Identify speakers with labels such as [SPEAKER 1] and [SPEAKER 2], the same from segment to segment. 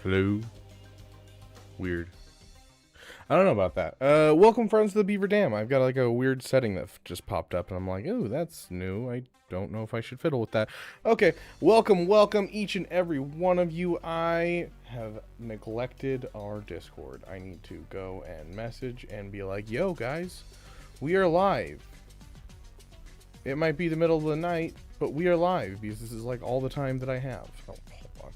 [SPEAKER 1] Hello? Weird. I don't know about that. Welcome, friends, to the Beaver Dam. I've got like a weird setting that just popped up, and I'm like, oh, that's new. I don't know if I should fiddle with that. Okay, welcome, each and every one of you. I have neglected our Discord. I need to go and message and be like, yo, guys, we are live. It might be the middle of the night, but we are live because this is like all the time that I have. Oh, hold on.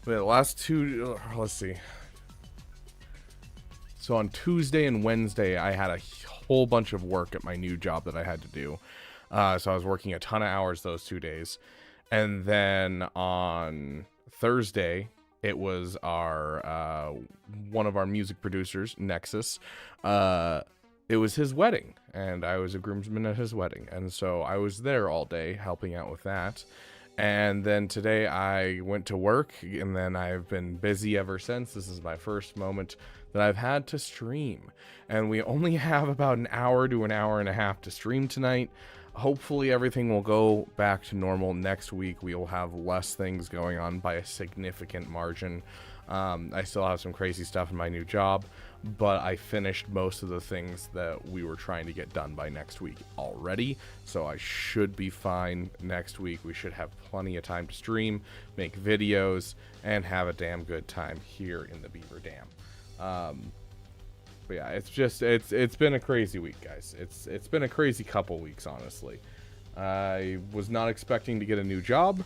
[SPEAKER 1] The last two, let's see. So on Tuesday and Wednesday, I had a whole bunch of work at my new job that I had to do. So I was working a ton of hours those 2 days. And then on Thursday, it was our one of our music producers, Nexus. It was his wedding, and I was a groomsman at his wedding. And so I was there all day helping out with that. And then today I went to work, and then I've been busy ever since. This is my first moment that I've had to stream. And we only have about an hour to an hour and a half to stream tonight. Hopefully everything will go back to normal next week. We will have less things going on by a significant margin. I still have some crazy stuff in my new job, but I finished most of the things that we were trying to get done by next week already, so I should be fine next week. We should have plenty of time to stream, make videos, and have a damn good time here in the Beaver Dam. But yeah, it's been a crazy week, guys. It's been a crazy couple weeks, honestly. I was not expecting to get a new job.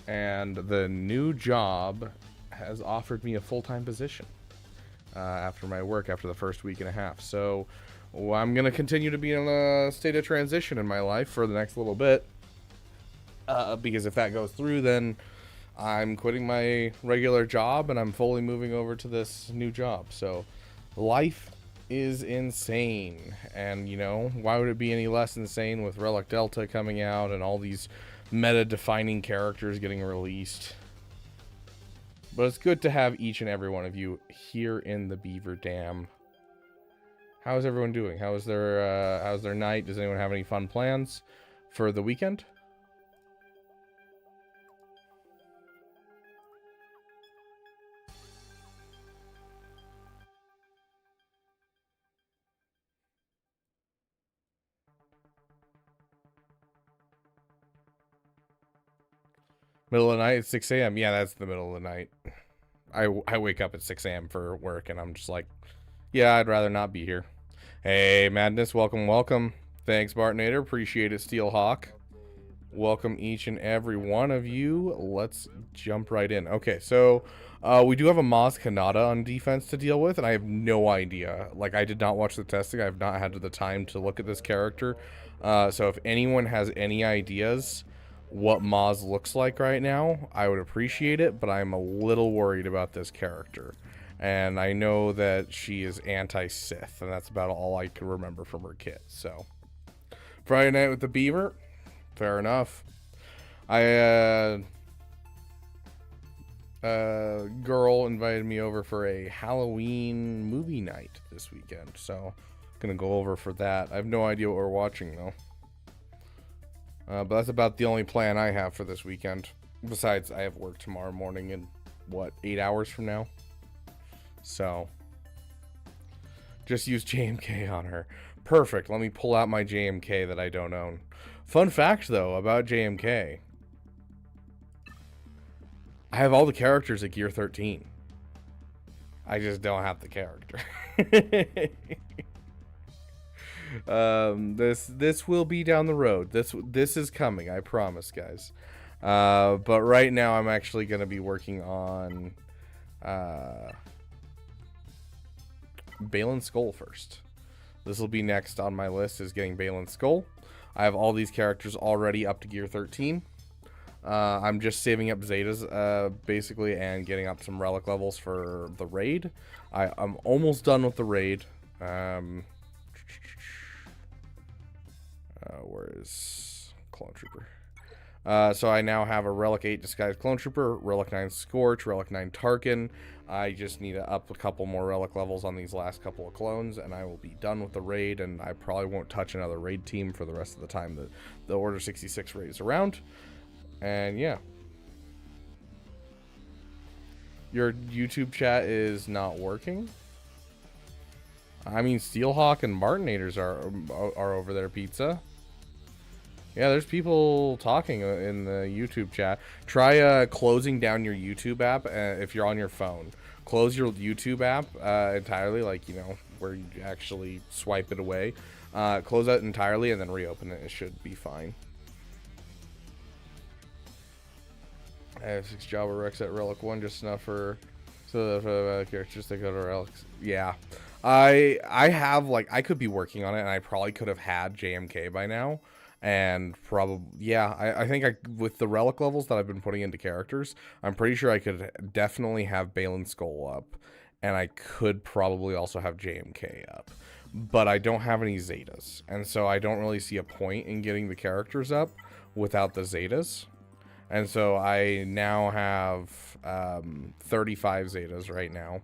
[SPEAKER 1] And the new job has offered me a full-time position after my work after the first week and a half. So I'm going to continue to be in a state of transition in my life for the next little bit. Because if that goes through, then I'm quitting my regular job and I'm fully moving over to this new job. So life is insane. And, you know, why would it be any less insane with Relic Delta coming out and all these meta-defining characters getting released? But it's good to have each and every one of you here in the Beaver Dam. How's everyone doing? How's their night? Does anyone have any fun plans for the weekend? Middle of the night at 6 a.m. Yeah, that's the middle of the night. I wake up at 6 a.m. for work, and I'm just like, yeah, I'd rather not be here. Hey, Madness, welcome. Thanks, Bartnator. Appreciate it, Steelhawk. Welcome each and every one of you. Let's jump right in. Okay, so we do have a Maz Kanata on defense to deal with, and I have no idea. Like, I did not watch the testing. I have not had the time to look at this character. So if anyone has any ideas what Maz looks like right now, I would appreciate it, but I'm a little worried about this character. And I know that she is anti-Sith, and that's about all I can remember from her kit. So, Friday night with the Beaver, fair enough. Girl invited me over for a Halloween movie night this weekend, so gonna go over for that. I have no idea what we're watching though. But that's about the only plan I have for this weekend. Besides, I have work tomorrow morning in, what, 8 hours from now? So, just use JMK on her. Perfect. Let me pull out my JMK that I don't own. Fun fact, though, about JMK. I have all the characters at Gear 13. I just don't have the character. This will be down the road. This is coming, I promise, guys. But right now I'm actually going to be working on Balan Skull first. This will be next on my list, is getting Balan Skull. I have all these characters already up to Gear 13. I'm just saving up Zetas, basically, and getting up some relic levels for the raid. I'm almost done with the raid. Where is Clone Trooper? So I now have a Relic 8 Disguised Clone Trooper, Relic 9 Scorch, Relic 9 Tarkin. I just need to up a couple more Relic levels on these last couple of clones, and I will be done with the raid, and I probably won't touch another raid team for the rest of the time that the Order 66 raid is around. And yeah. Your YouTube chat is not working? I mean, Steelhawk and Martinators are over there, Pizza. Yeah, there's people talking in the YouTube chat. Try closing down your YouTube app if you're on your phone. Close your YouTube app entirely, like, you know, where you actually swipe it away. Close that entirely and then reopen it. It should be fine. I have 6 Java Rex at Relic 1 just enough for so that characters that go to Relics. Yeah. I have, like, I could be working on it, and I probably could have had JMK by now. And probably, yeah, I think with the relic levels that I've been putting into characters, I'm pretty sure I could definitely have Balin Skull up, and I could probably also have JMK up. But I don't have any Zetas, and so I don't really see a point in getting the characters up without the Zetas. And so I now have 35 Zetas right now.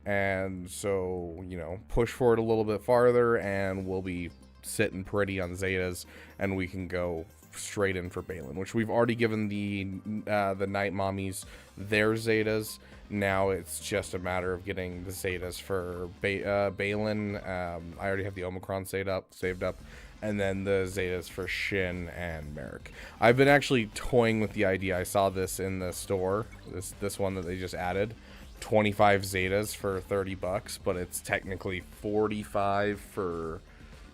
[SPEAKER 1] And so, you know, push forward a little bit farther, and we'll be sitting pretty on Zetas, and we can go straight in for Balin, which we've already given the Night Mommies their Zetas. Now it's just a matter of getting the Zetas for Balin. I already have the Omicron saved up, and then the Zetas for Shin and Merrick. I've been actually toying with the idea. I saw this in the store, this one that they just added. 25 Zetas for $30, but it's technically 45 for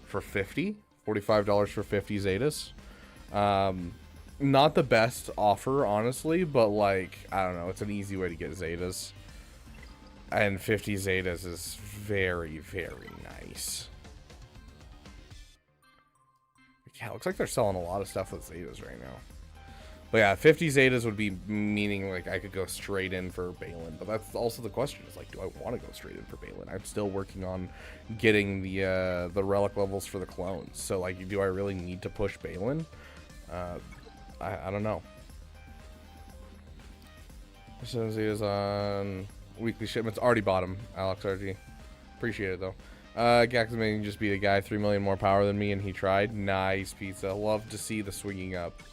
[SPEAKER 1] 50. $45 for 50 Zetas. Not the best offer, honestly, but, like, I don't know, it's an easy way to get Zetas. And 50 Zetas is very, very nice. Yeah, it looks like they're selling a lot of stuff with Zetas right now. But yeah, 50 Zetas would be meaning, like, I could go straight in for Balin. But that's also the question, is, like, do I want to go straight in for Balin? I'm still working on getting the relic levels for the clones. So, like, do I really need to push Balin? I don't know. Zetas on weekly shipments. Already bought them, Alex RG. Appreciate it, though. Gax may just be the guy 3 million more power than me, and he tried. Nice, Pizza. Love to see the swinging up.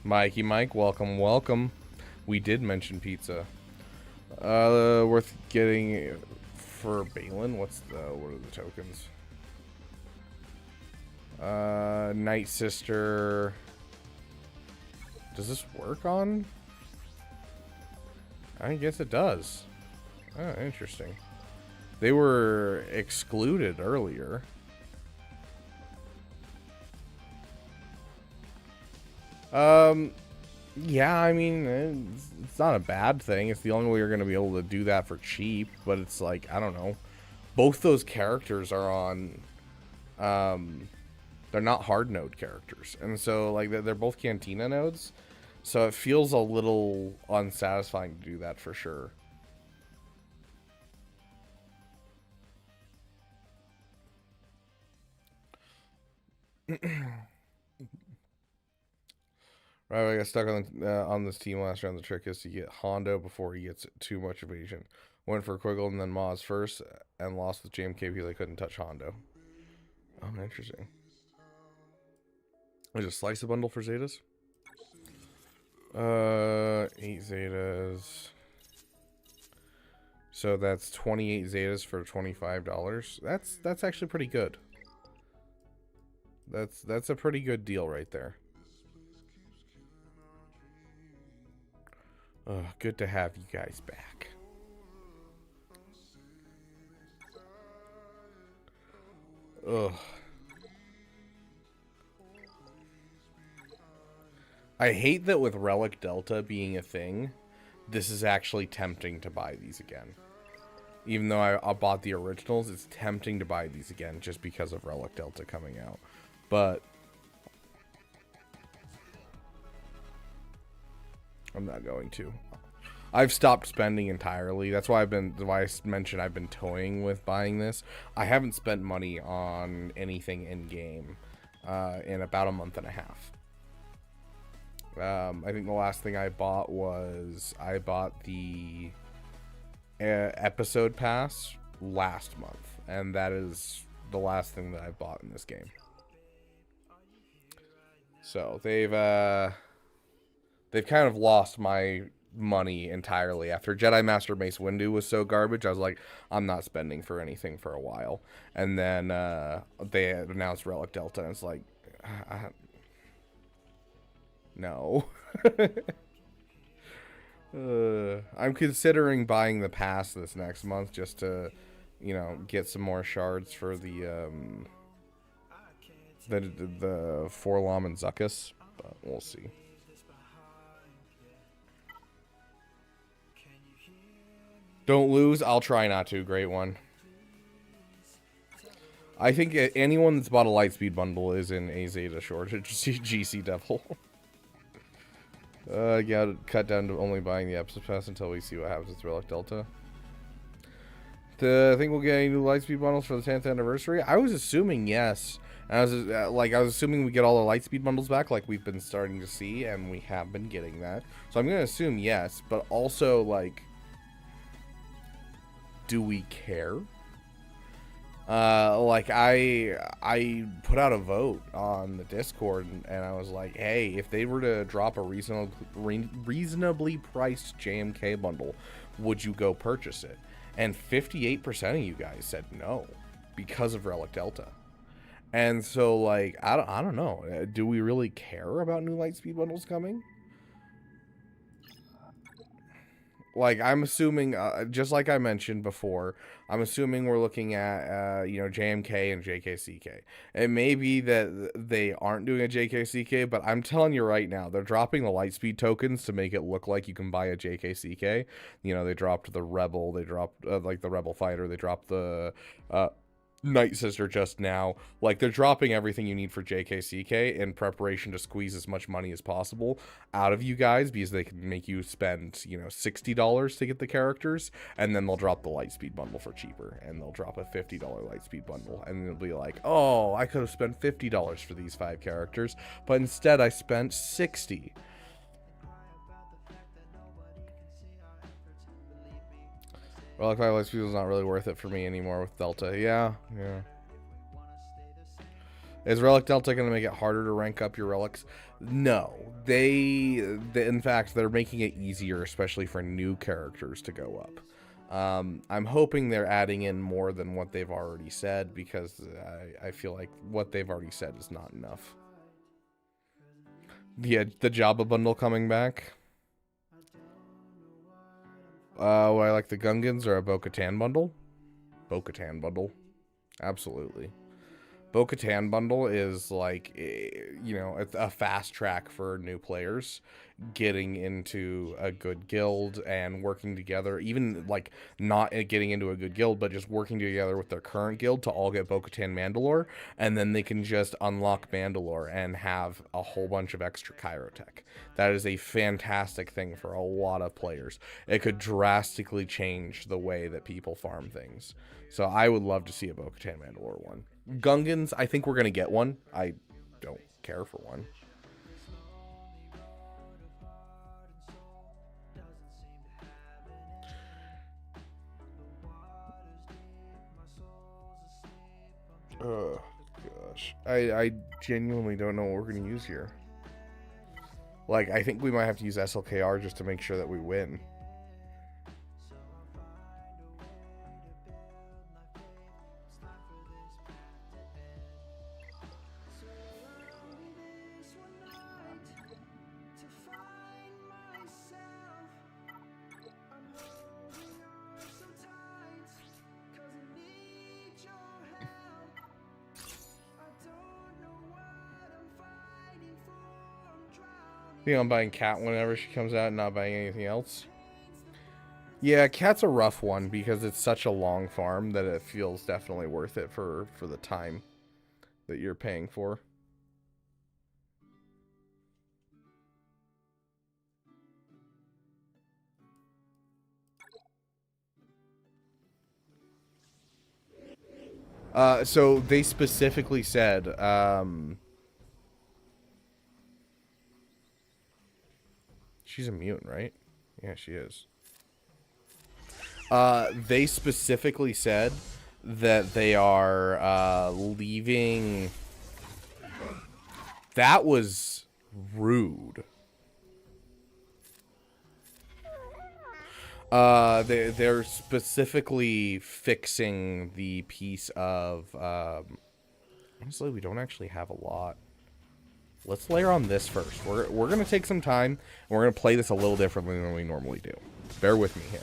[SPEAKER 1] Mikey Mike, welcome. We did mention Pizza. Worth getting for Balin. What are the tokens? Night Sister. Does this work on? I guess it does. Oh, interesting. They were excluded earlier. Yeah, I mean, it's not a bad thing. It's the only way you're going to be able to do that for cheap, but it's like, I don't know. Both those characters are on, they're not hard node characters. And so, like, they're both Cantina nodes. So it feels a little unsatisfying to do that for sure. Right, I got stuck on this team last round. The trick is to get Hondo before he gets too much evasion. Went for Quiggle and then Moz first, and lost with JMK because I couldn't touch Hondo. Oh, interesting. I just slice the bundle for Zetas. 8 Zetas. So that's 28 Zetas for $25. That's actually pretty good. That's a pretty good deal right there. Good to have you guys back. Ugh. I hate that with Relic Delta being a thing, this is actually tempting to buy these again. Even though I bought the originals, it's tempting to buy these again just because of Relic Delta coming out. But I'm not going to. I've stopped spending entirely. That's why I mentioned I've been toying with buying this. I haven't spent money on anything in game in about a month and a half. I think the last thing I bought was the episode pass last month, and that is the last thing that I bought in this game. So they've kind of lost my money entirely. After Jedi Master Mace Windu was so garbage, I was like, I'm not spending for anything for a while. And then they announced Relic Delta, and it's like, no. I'm considering buying the pass this next month just to, you know, get some more shards for the Forlom and Zuckuss, but we'll see. Don't lose. I'll try not to. Great one. I think anyone that's bought a Lightspeed bundle is in a Zeta shortage. GC Devil. Gotta cut down to only buying the episode pass until we see what happens with Relic Delta. I think we'll get any new Lightspeed bundles for the 10th anniversary. I was assuming yes. I was assuming we get all the Lightspeed bundles back, like we've been starting to see, and we have been getting that. So I'm gonna assume yes, but also like, do we care? Like I put out a vote on the Discord, and I was like, hey, if they were to drop a reasonably priced JMK bundle, would you go purchase it? And 58% of you guys said no because of Relic Delta. And so, like, I don't know. Do we really care about new Lightspeed bundles coming? Like, I'm assuming, just like I mentioned before, I'm assuming we're looking at, you know, JMK and JKCK. It may be that they aren't doing a JKCK, but I'm telling you right now, they're dropping the Lightspeed tokens to make it look like you can buy a JKCK. You know, they dropped the Rebel, they dropped, like, the Rebel Fighter, they dropped the, Night Sister just now. Like, they're dropping everything you need for JKCK in preparation to squeeze as much money as possible out of you guys, because they can make you spend, you know, $60 to get the characters, and then they'll drop the Lightspeed bundle for cheaper, and they'll drop a $50 Lightspeed bundle, and it'll be like, oh, I could have spent $50 for these 5 characters, but instead I spent $60. Relic 5 Lightspeed is not really worth it for me anymore with Delta. Yeah. Is Relic Delta going to make it harder to rank up your relics? No. They in fact, they're making it easier, especially for new characters to go up. I'm hoping they're adding in more than what they've already said, because I feel like what they've already said is not enough. Yeah, the Jabba bundle coming back. Would I like the Gungans or a Bo-Katan bundle? Bo-Katan bundle. Absolutely. Bo-Katan bundle is like, you know, a fast track for new players getting into a good guild and working together, even like not getting into a good guild, but just working together with their current guild to all get Bo-Katan Mandalore, and then they can just unlock Mandalore and have a whole bunch of extra Kyrotech. That is a fantastic thing for a lot of players. It could drastically change the way that people farm things. So I would love to see a Bo-Katan Mandalore one. Gungans, I think we're going to get one. I don't care for one. Oh, gosh. I genuinely don't know what we're going to use here. Like, I think we might have to use SLKR just to make sure that we win. I think I'm buying Cat whenever she comes out and not buying anything else. Yeah, Cat's a rough one because it's such a long farm that it feels definitely worth it for the time that you're paying for. So they specifically said, she's a mutant, right? Yeah, she is. They specifically said that they are leaving. That was rude. They're specifically fixing the piece of. Honestly, we don't actually have a lot. Let's layer on this first. We're gonna take some time, and we're gonna play this a little differently than we normally do. Bear with me here.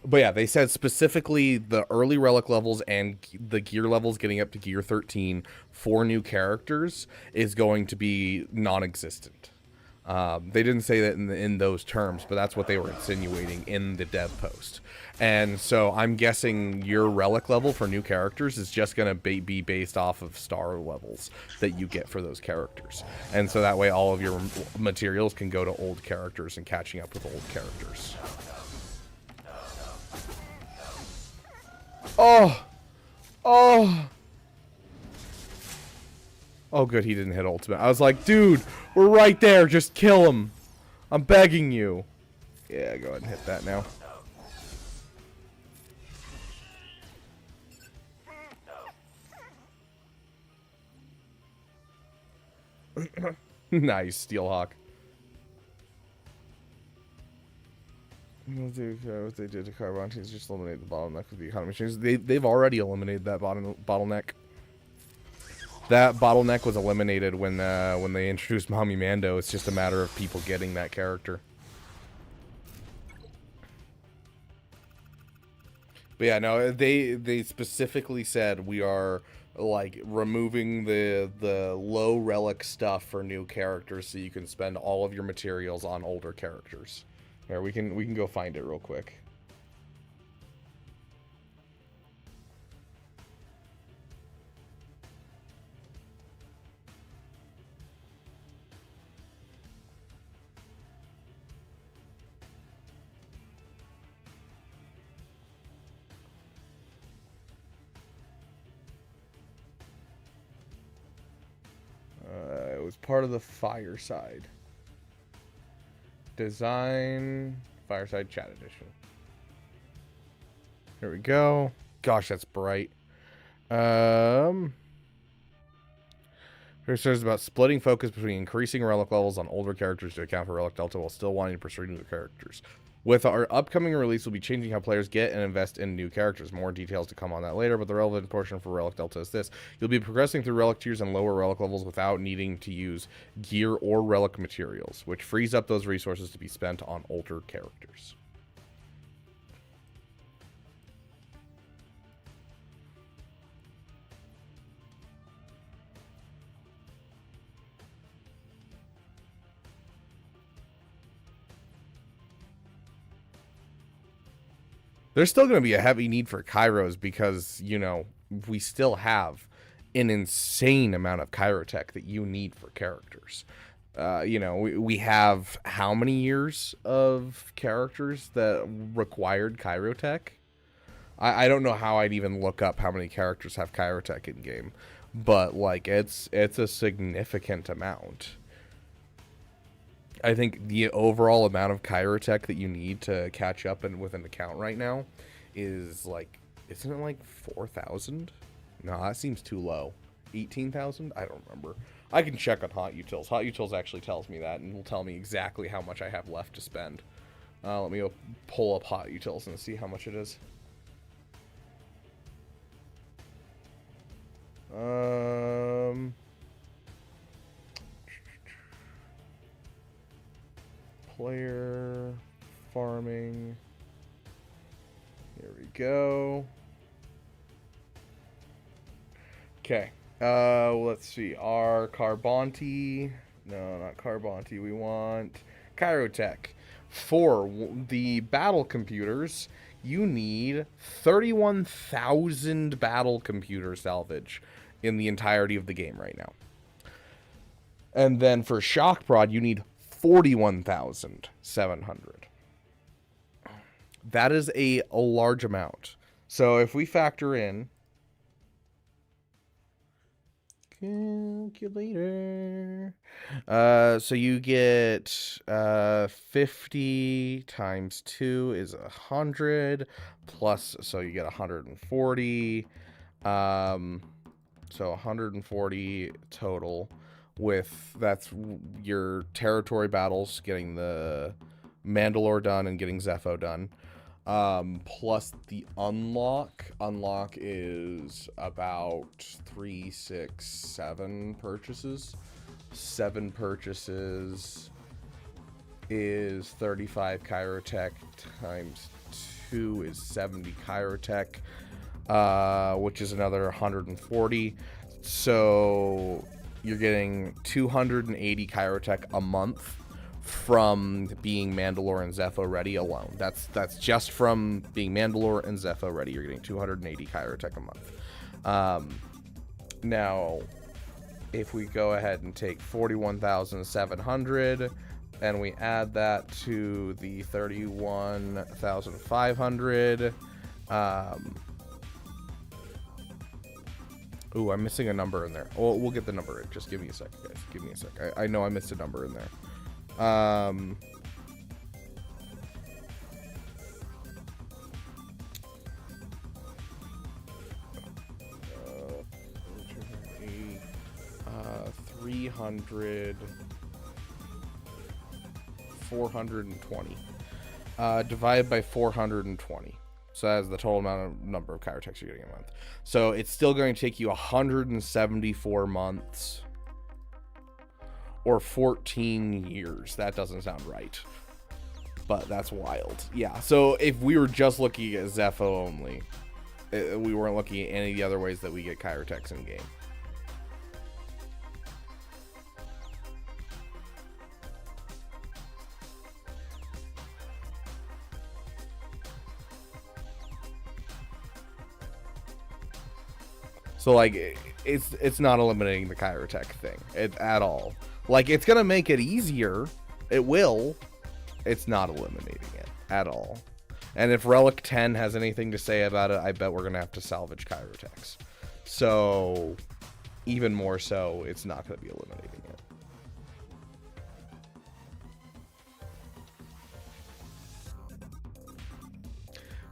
[SPEAKER 1] But yeah, they said specifically the early relic levels and the gear levels getting up to gear 13 for new characters is going to be non-existent. They didn't say that in those terms, but that's what they were insinuating in the dev post. And so I'm guessing your relic level for new characters is just going to be based off of star levels that you get for those characters. And so that way all of your materials can go to old characters and catching up with old characters. Oh! Oh! Oh, good, he didn't hit ultimate. I was like, dude, we're right there. Just kill him. I'm begging you. Yeah, go ahead and hit that now. Nice, Steelhawk. What they did to Carbon is just eliminate the bottleneck with the economy changes. They've already eliminated that bottleneck. That bottleneck was eliminated when they introduced Mommy Mando. It's just a matter of people getting that character. But yeah, no, they specifically said we are like removing the low relic stuff for new characters, so you can spend all of your materials on older characters. Here, we can go find it real quick. It was part of the Fireside. Design, Fireside Chat Edition. Here we go. Gosh, that's bright. Here it says about splitting focus between increasing relic levels on older characters to account for relic delta while still wanting to pursue new characters. With our upcoming release, we'll be changing how players get and invest in new characters. More details to come on that later, but the relevant portion for Relic Delta is this. You'll be progressing through relic tiers and lower relic levels without needing to use gear or relic materials, which frees up those resources to be spent on older characters. There's still going to be a heavy need for Kairos because, you know, we still have an insane amount of Kyrotech that you need for characters. You know, we have how many years of characters that required Kyrotech? I don't know how I'd even look up how many characters have Kyrotech in game, but like it's a significant amount. I think the overall amount of Kyrotech that you need to catch up with an account right now is like, isn't it like 4,000? No, that seems too low. 18,000? I don't remember. I can check on Hot Utils. Hot Utils actually tells me that and will tell me exactly how much I have left to spend. Let me go pull up Hot Utils and see how much it is. Player farming. Here we go. Okay. Let's see. Our Carbonti. No, not Carbonti. We want Kyrotech. For the battle computers, you need 31,000 battle computer salvage in the entirety of the game right now. And then for Shock Prod, you need 41,700. That is a large amount. So if we factor in, calculator. So you get 50 times 2 is 100 plus, so you get 140. So 140 total. That's your territory battles, getting the Mandalore done and getting Zepho done. Plus the unlock. Unlock is about 3, 6, 7 purchases. 7 purchases is 35 Chirotech times 2 is 70 Chirotech, which is another 140. So you're getting 280 Chirotech a month from being Mandalore and Zepho ready alone. That's just from being Mandalore and Zepho ready. You're getting 280 Chirotech a month. Now, if we go ahead and take 41,700 and we add that to the 31,500, ooh, I'm missing a number in there. We'll get the number in. Just give me a sec, guys. Give me a sec. I know I missed a number in there. 300, 420. Divided by 420. So that's the total number of Chirotechs you're getting a month. So it's still going to take you 174 months or 14 years. That doesn't sound right, but that's wild. Yeah, so if we were just looking at Zepho only, we weren't looking at any of the other ways that we get Chirotechs in game. So, like, it's not eliminating the Chirotech thing at all. Like, it's going to make it easier. It will. It's not eliminating it at all. And if Relic 10 has anything to say about it, I bet we're going to have to salvage Chirotechs. So, even more so, it's not going to be eliminating it.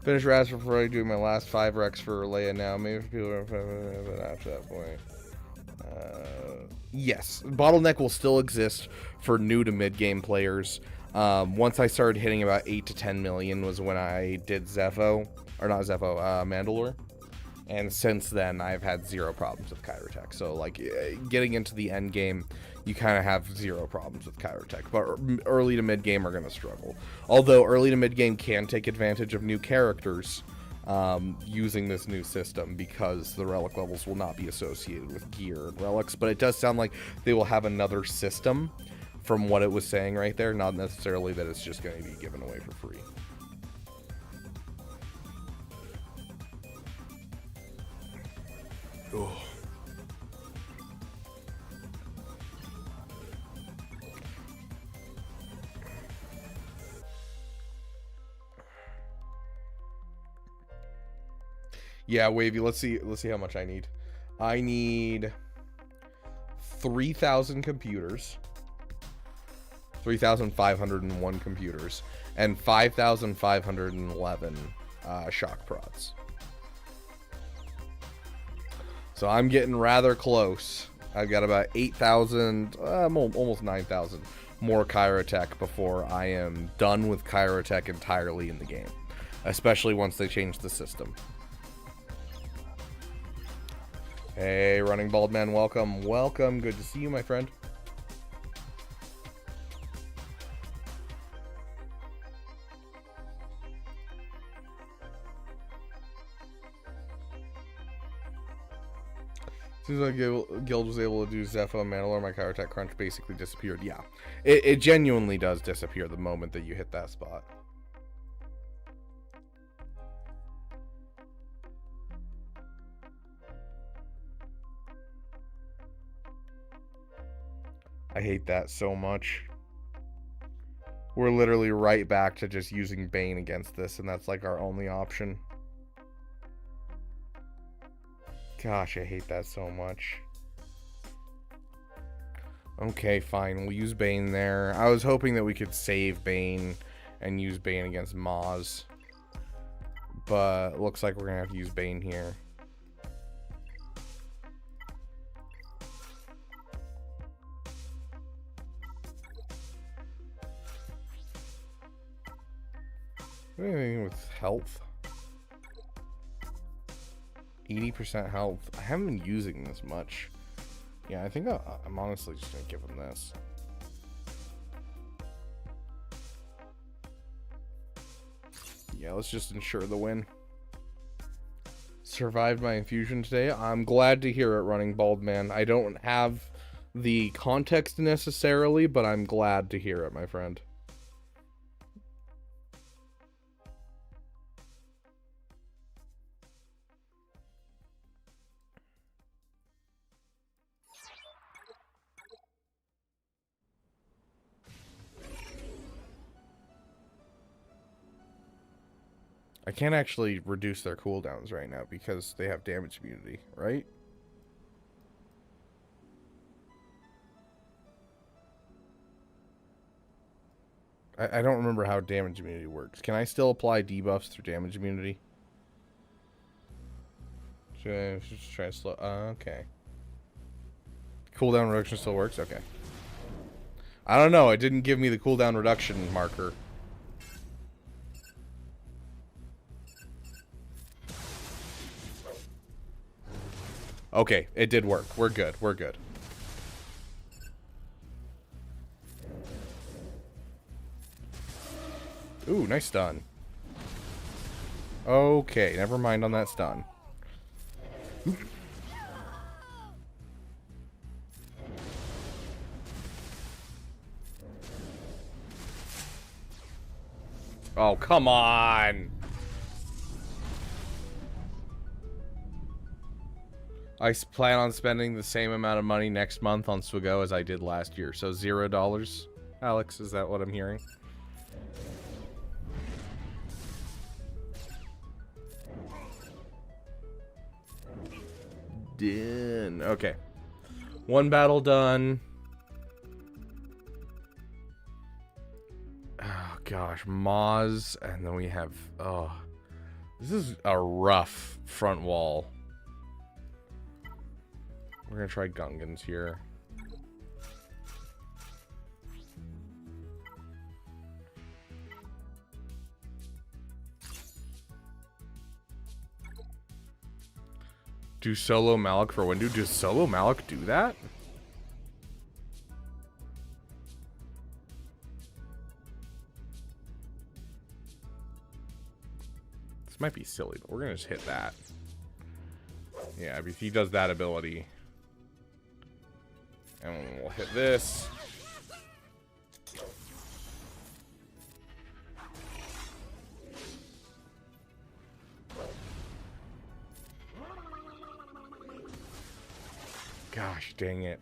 [SPEAKER 1] Finish Rasper before I do my last 5 Rex for Leia now. Maybe people are after that point. Yes, Bottleneck will still exist for new to mid-game players. Once I started hitting about 8 to 10 million was when I did Zepho. Or not Zepho, Mandalore. And since then, I've had 0 problems with Chirotech. So, like, getting into the end game, you kind of have 0 problems with Chirotech. But early to mid game are going to struggle. Although early to mid game can take advantage of new characters using this new system, because the relic levels will not be associated with gear and relics. But it does sound like they will have another system from what it was saying right there. Not necessarily that it's just going to be given away for free. Oh. Yeah, Wavy, let's see how much I need. I need 3,000 computers. 3,501 computers and 5,511 shock prods. So I'm getting rather close. I've got about 8,000, almost 9,000 more Chirotech before I am done with Chirotech entirely in the game. Especially once they change the system. Hey, Running Bald Man, welcome. Welcome. Good to see you, my friend. Seems like Guild was able to do Zepho and Mandalore. My Chirotech crunch basically disappeared. Yeah, it genuinely does disappear the moment that you hit that spot. I hate that so much. We're literally right back to just using Bane against this, and that's like our only option. Gosh, I hate that so much. Okay, fine. We'll use Bane there. I was hoping that we could save Bane and use Bane against Moz. But looks like we're going to have to use Bane here. Anything with health? 80% health. I haven't been using this much. Yeah, I think I'm honestly just going to give him this. Yeah, let's just ensure the win. Survived my infusion today. I'm glad to hear it, Running Bald Man. I don't have the context necessarily, but I'm glad to hear it, my friend. I can't actually reduce their cooldowns right now because they have damage immunity, right? I don't remember how damage immunity works. Can I still apply debuffs through damage immunity? Should I just try to slow... okay. Cooldown reduction still works? Okay. I don't know. It didn't give me the cooldown reduction marker. Okay, it did work. We're good. We're good. Ooh, nice stun. Okay, never mind on that stun. Oh, come on! I plan on spending the same amount of money next month on Swigo as I did last year. So $0. Alex, is that what I'm hearing? Done. Okay. One battle done. Oh, gosh. Moz. And then we have... oh. This is a rough front wall. We're going to try Gungans here. Do solo Malik for Windu? Does solo Malik do that? This might be silly, but we're going to just hit that. Yeah, if he does that ability... and we'll hit this. Gosh, dang it.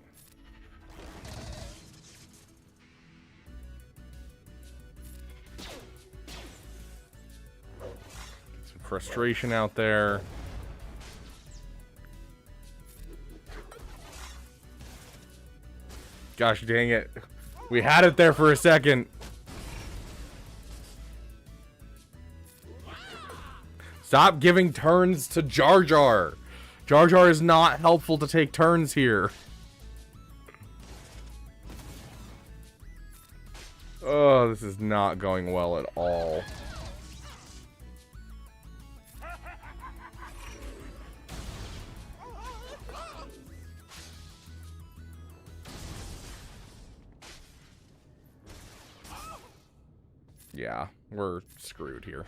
[SPEAKER 1] Get some frustration out there. Gosh dang it. We had it there for a second. Stop giving turns to Jar Jar. Jar Jar is not helpful to take turns here. Oh, this is not going well at all. Yeah, we're screwed here.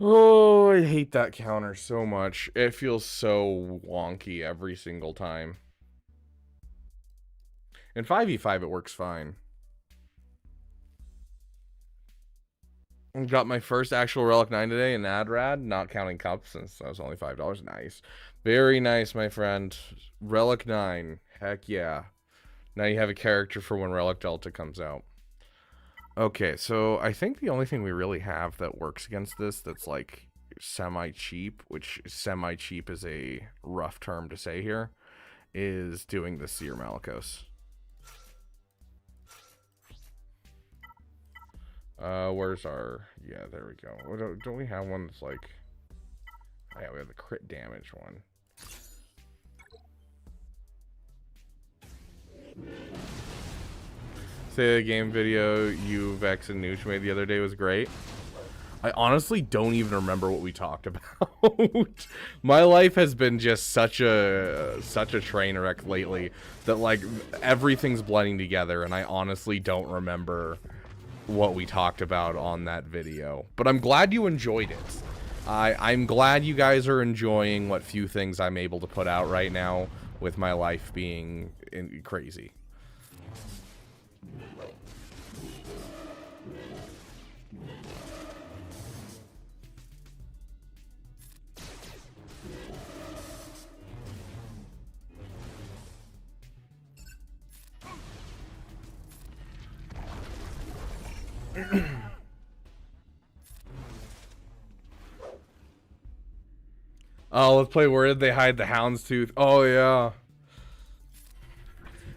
[SPEAKER 1] Oh, I hate that counter so much. It feels so wonky every single time. In 5v5, it works fine. Got my first actual Relic 9 today in Adrad, not counting cups, since that was only $5. Nice. Very nice, my friend. Relic 9. Heck yeah. Now you have a character for when Relic Delta comes out. Okay, so I think the only thing we really have that works against this that's like semi-cheap, which semi-cheap is a rough term to say here, is doing the Seer Malicos. Where's our... Yeah, there we go. Don't we have one that's like... Oh, yeah, we have the crit damage one. Say the game video you, Vex, and Nooch made the other day was great. I honestly don't even remember what we talked about. My life has been just such a train wreck lately that like everything's blending together, and I honestly don't remember what we talked about on that video. But I'm glad you enjoyed it. I'm glad you guys are enjoying what few things I'm able to put out right now with my life being crazy. Oh, let's play Where Did They Hide the Houndstooth? Oh yeah.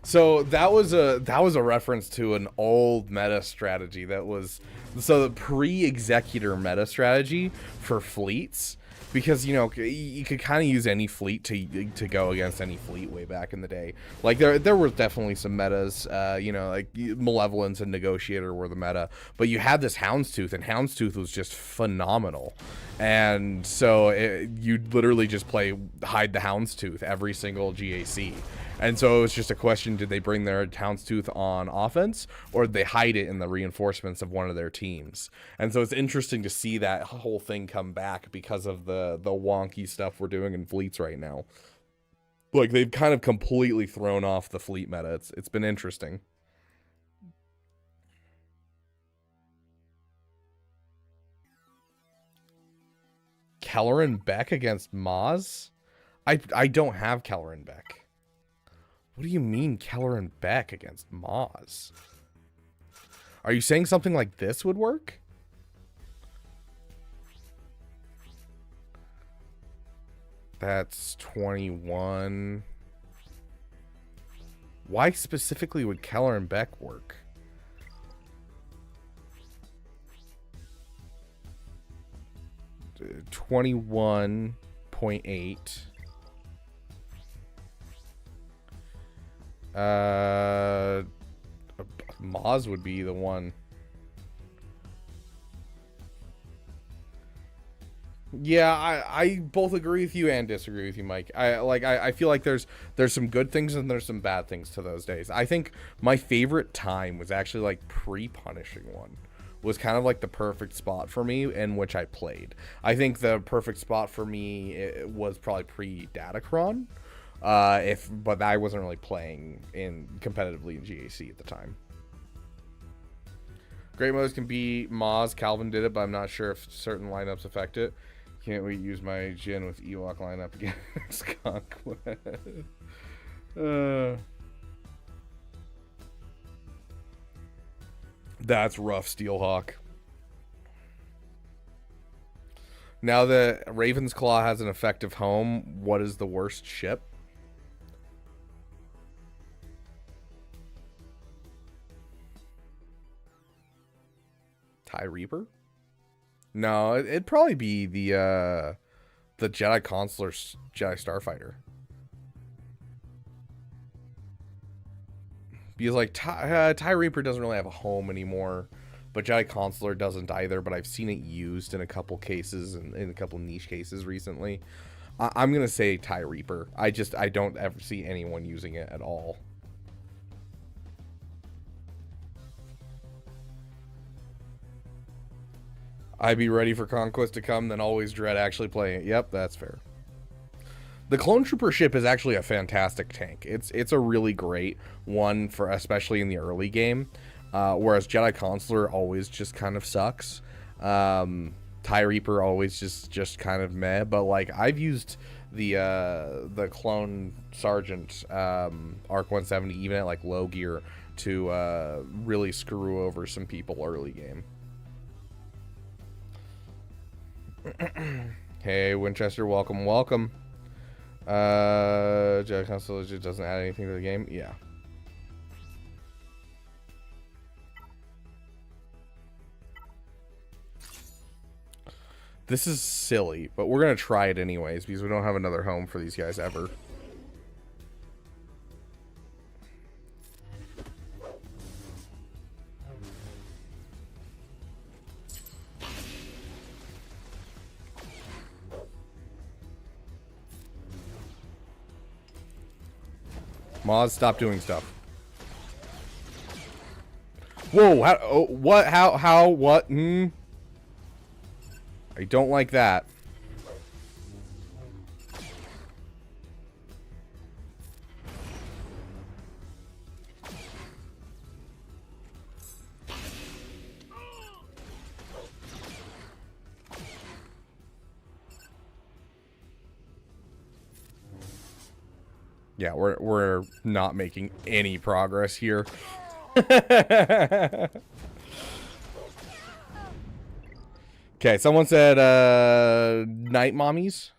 [SPEAKER 1] So that was a reference to an old meta strategy that was the pre-executor meta strategy for fleets, because you know you could kind of use any fleet to go against any fleet way back in the day. Like there were definitely some metas, you know, like Malevolence and Negotiator were the meta, but you had this Houndstooth, and Houndstooth was just phenomenal. And so you'd literally just play Hide the Houndstooth every single GAC. And so it was just a question, did they bring their Houndstooth on offense, or did they hide it in the reinforcements of one of their teams? And so it's interesting to see that whole thing come back because of the wonky stuff we're doing in fleets right now. Like, they've kind of completely thrown off the fleet meta. It's been interesting. Kelleran Beck against Maz? I don't have Kelleran Beck. What do you mean Kelleran Beck against Maz? Are you saying something like this would work? That's 21. Why specifically would Kelleran Beck work? Uh, 21.8. Maz would be the one. Yeah, I both agree with you and disagree with you, Mike. I feel like there's some good things and there's some bad things to those days. I think my favorite time was actually like pre-punishing one. Was kind of like the perfect spot for me in which I played. I think the perfect spot for me was probably pre-Datacron. But I wasn't really playing competitively in GAC at the time. Great modes can be Maz. Calvin did it, but I'm not sure if certain lineups affect it. Can't wait to use my Jin with Ewok lineup against Conquest. That's rough, Steelhawk. Now that Raven's Claw has an effective home, what is the worst ship? TIE Reaper? No, it'd probably be the Jedi Consular Jedi Starfighter. Because like TIE Reaper doesn't really have a home anymore, but Jedi Consular doesn't either. But I've seen it used in a couple cases and in a couple niche cases recently. I'm gonna say TIE Reaper. I don't ever see anyone using it at all. I'd be ready for Conquest to come, then always dread actually playing it. Yep, that's fair. The Clone Trooper ship is actually a fantastic tank. It's a really great one for especially in the early game, whereas Jedi Consular always just kind of sucks. TIE Reaper always just kind of meh. But like I've used the clone sergeant Arc 170 even at like low gear to really screw over some people early game. Hey Winchester, welcome. Jack Console doesn't add anything to the game. Yeah. This is silly, but we're gonna try it anyways because we don't have another home for these guys ever. Moz, stop doing stuff. Whoa, how, oh, what, how, what, I don't like that. Yeah, we're not making any progress here. Okay, someone said night mommies.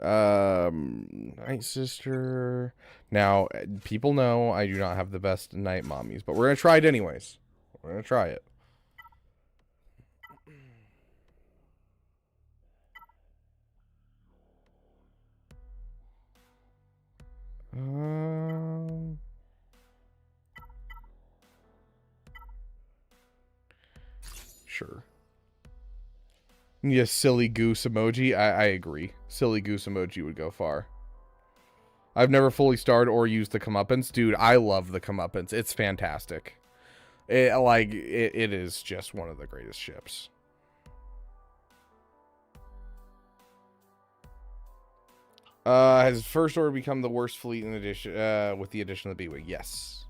[SPEAKER 1] Night sister. Now, people know I do not have the best night mommies, but we're gonna try it anyways. We're gonna try it. Sure. Yeah, silly goose emoji. I agree. Silly goose emoji would go far. I've never fully starred or used the comeuppance. Dude, I love the comeuppance. It's fantastic. It is just one of the greatest ships. Has First Order become the worst fleet in addition with the addition of the B-Wing? Yes.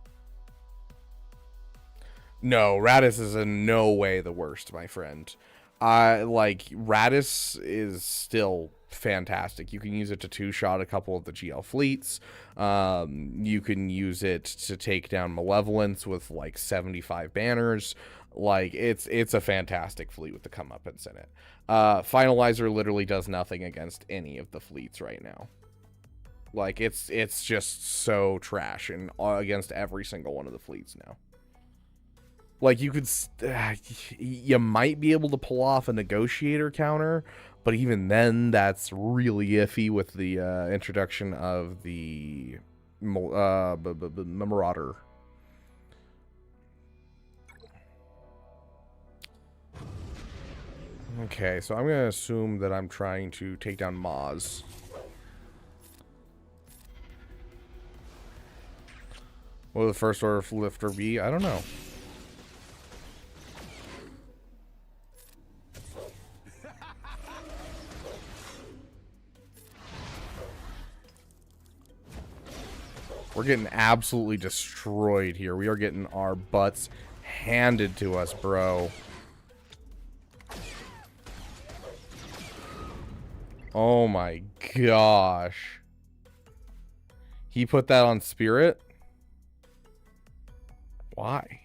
[SPEAKER 1] No, Radis is in no way the worst, my friend. Radis is still fantastic. You can use it to two-shot a couple of the GL fleets. You can use it to take down Malevolence with like 75 banners. Like it's a fantastic fleet with the comeuppance in it. Finalizer literally does nothing against any of the fleets right now. Like it's just so trash and against every single one of the fleets now. Like you could, you might be able to pull off a negotiator counter, but even then, that's really iffy with the introduction of the Marauder. Okay, so I'm gonna assume that I'm trying to take down Maz. What will the First Order lifter be? I don't know. We're getting absolutely destroyed here. We are getting our butts handed to us, bro. Oh my gosh. He put that on Spirit? Why?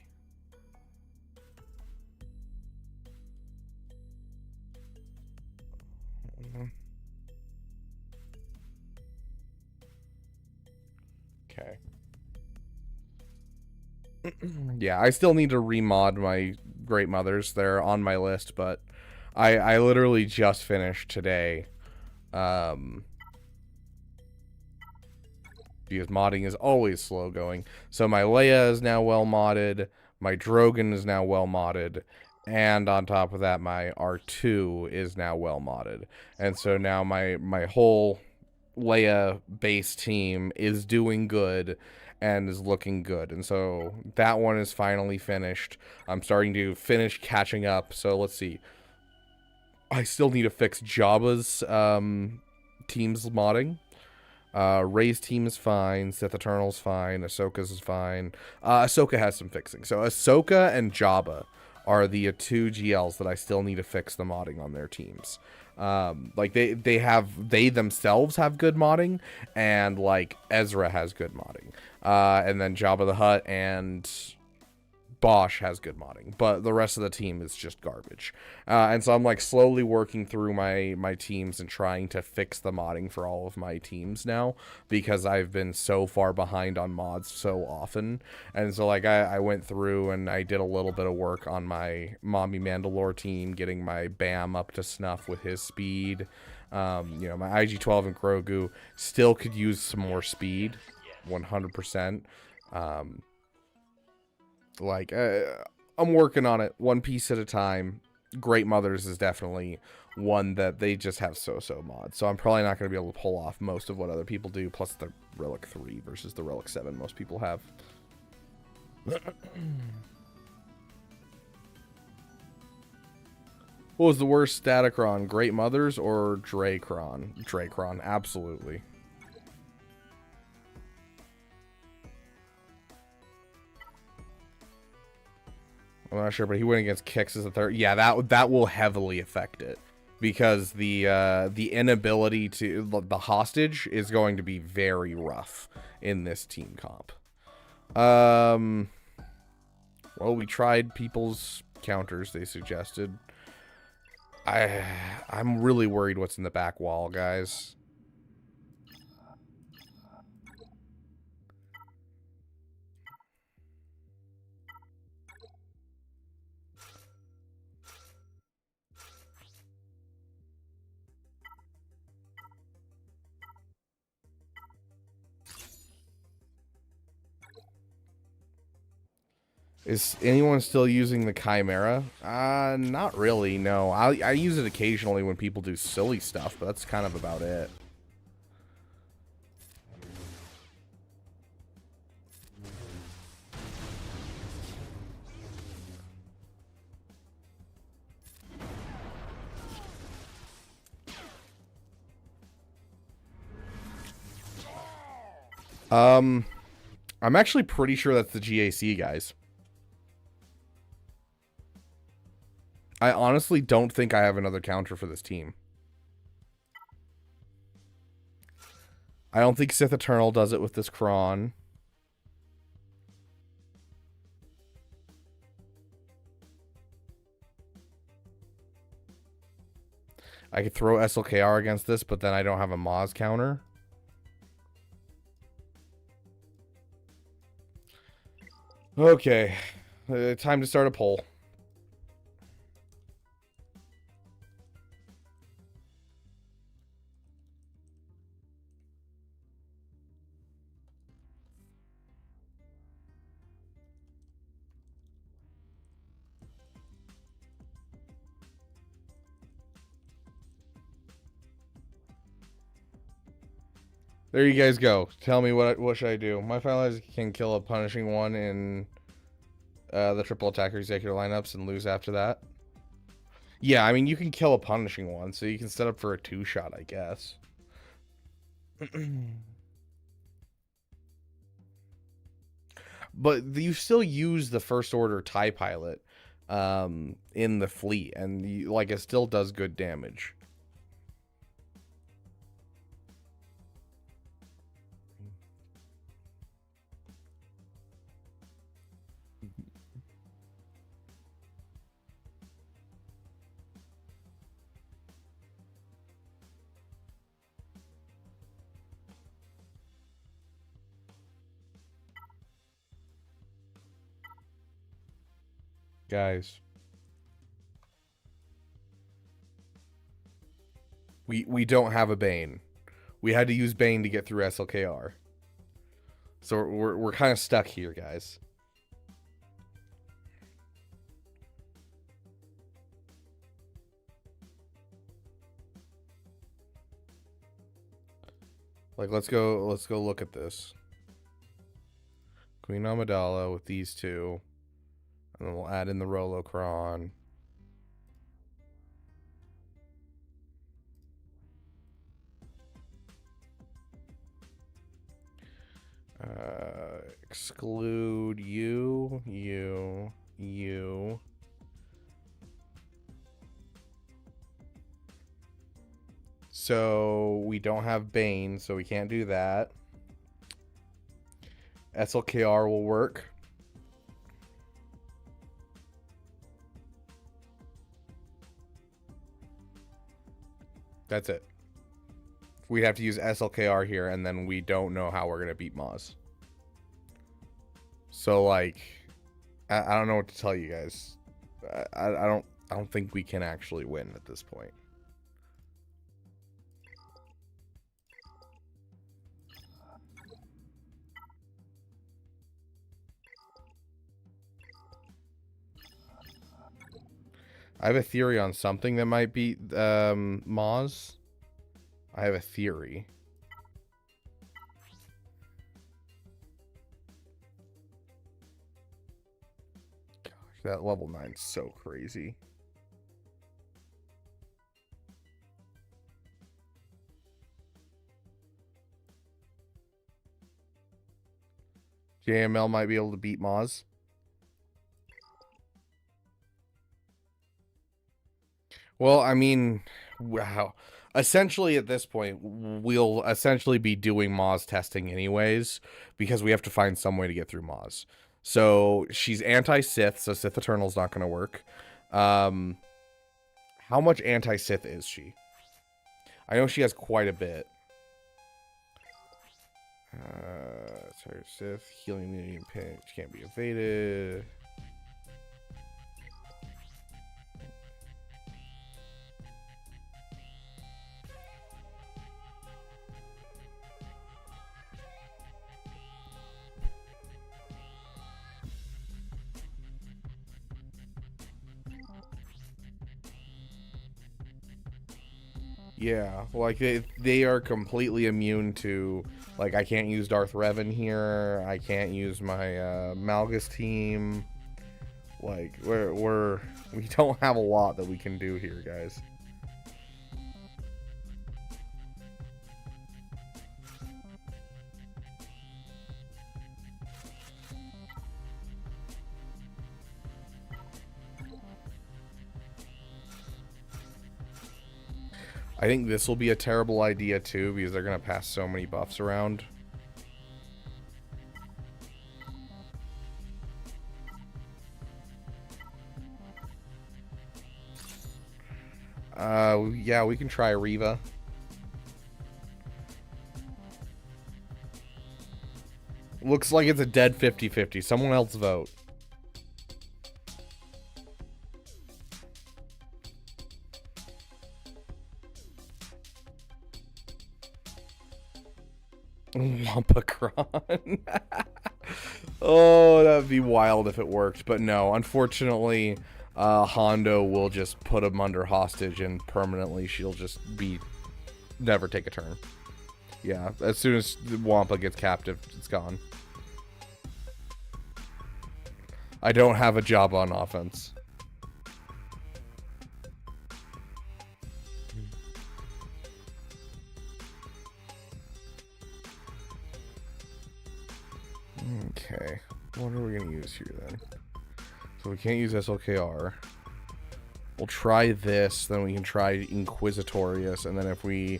[SPEAKER 1] Okay. Yeah, I still need to remod my Great Mothers. They're on my list, but I literally just finished today. Because modding is always slow going. So my Leia is now well modded, my Drogon is now well modded, and on top of that my R2 is now well modded. And so now my whole Leia base team is doing good and is looking good. And so that one is finally finished. I'm starting to finish catching up. So let's see. I still need to fix Jabba's team's modding. Rey's team is fine. Sith Eternal's fine. Ahsoka's is fine. Ahsoka has some fixing. So Ahsoka and Jabba are the two GLs that I still need to fix the modding on their teams. Like they themselves have good modding, and like Ezra has good modding, and then Jabba the Hutt and Bosch has good modding, but the rest of the team is just garbage. And so I'm like slowly working through my teams and trying to fix the modding for all of my teams now, because I've been so far behind on mods so often. And so like I went through and I did a little bit of work on my Mommy Mandalore team, getting my Bam up to snuff with his speed. You know, my IG-12 and Grogu still could use some more speed, 100%. Like, I'm working on it one piece at a time. Great Mothers is definitely one that they just have so mods. So I'm probably not going to be able to pull off most of what other people do, plus the Relic 3 versus the Relic 7 most people have. What was the worst Statacron? Great Mothers or Dracron? Dracron, absolutely. I'm not sure, but he went against Kix as a third. Yeah, that will heavily affect it, because the inability to the hostage is going to be very rough in this team comp. Well, we tried people's counters they suggested. I'm really worried what's in the back wall, guys. Is anyone still using the Chimera? Not really, no. I use it occasionally when people do silly stuff, but that's kind of about it. I'm actually pretty sure that's the GAC, guys. I honestly don't think I have another counter for this team. I don't think Sith Eternal does it with this Kron. I could throw SLKR against this, but then I don't have a Maz counter. Okay. Time to start a poll. There you guys go. Tell me what should I do. My finalizer can kill a punishing one in the triple attacker executor lineups and lose after that. Yeah, I mean, you can kill a punishing one, so you can set up for a 2-shot, I guess. But you still use the First Order TIE Pilot in the fleet, and it still does good damage. Guys, we don't have a Bane. We had to use Bane to get through SLKR. So we're kind of stuck here, guys. Like, let's go look at this. Queen Amidala with these two. And then we'll add in the Rolocron. Exclude you. So we don't have Bane, so we can't do that. SLKR will work. That's it. We have to use SLKR here, and then we don't know how we're gonna beat Moz. So like, I don't know what to tell you guys. I don't think we can actually win at this point. I have a theory on something that might beat Moz. I have a theory. Gosh, that level 9 is so crazy. JML might be able to beat Moz. Well, I mean, wow. Essentially, at this point, we'll essentially be doing Moz testing anyways, because we have to find some way to get through Moz. So, she's anti-Sith, so Sith Eternal's not going to work. How much anti-Sith is she? I know she has quite a bit. Sorry, Sith, healing immunity and pinch can't be evaded. Yeah, like they are completely immune to, like, I can't use Darth Revan here. I can't use my Malgus team. Like we don't have a lot that we can do here, guys. I think this will be a terrible idea too, because they're gonna pass so many buffs around. Yeah, we can try Riva. Looks like it's a dead 50-50. Someone else vote. Wampacron. Oh, that would be wild if it worked. But no, unfortunately, Hondo will just put him under hostage, and permanently she'll just be... never take a turn. Yeah, as soon as the Wampa gets captive, it's gone. I don't have a job on offense. Okay, what are we going to use here then? So we can't use SLKR. We'll try this, then we can try Inquisitorius, and then if we...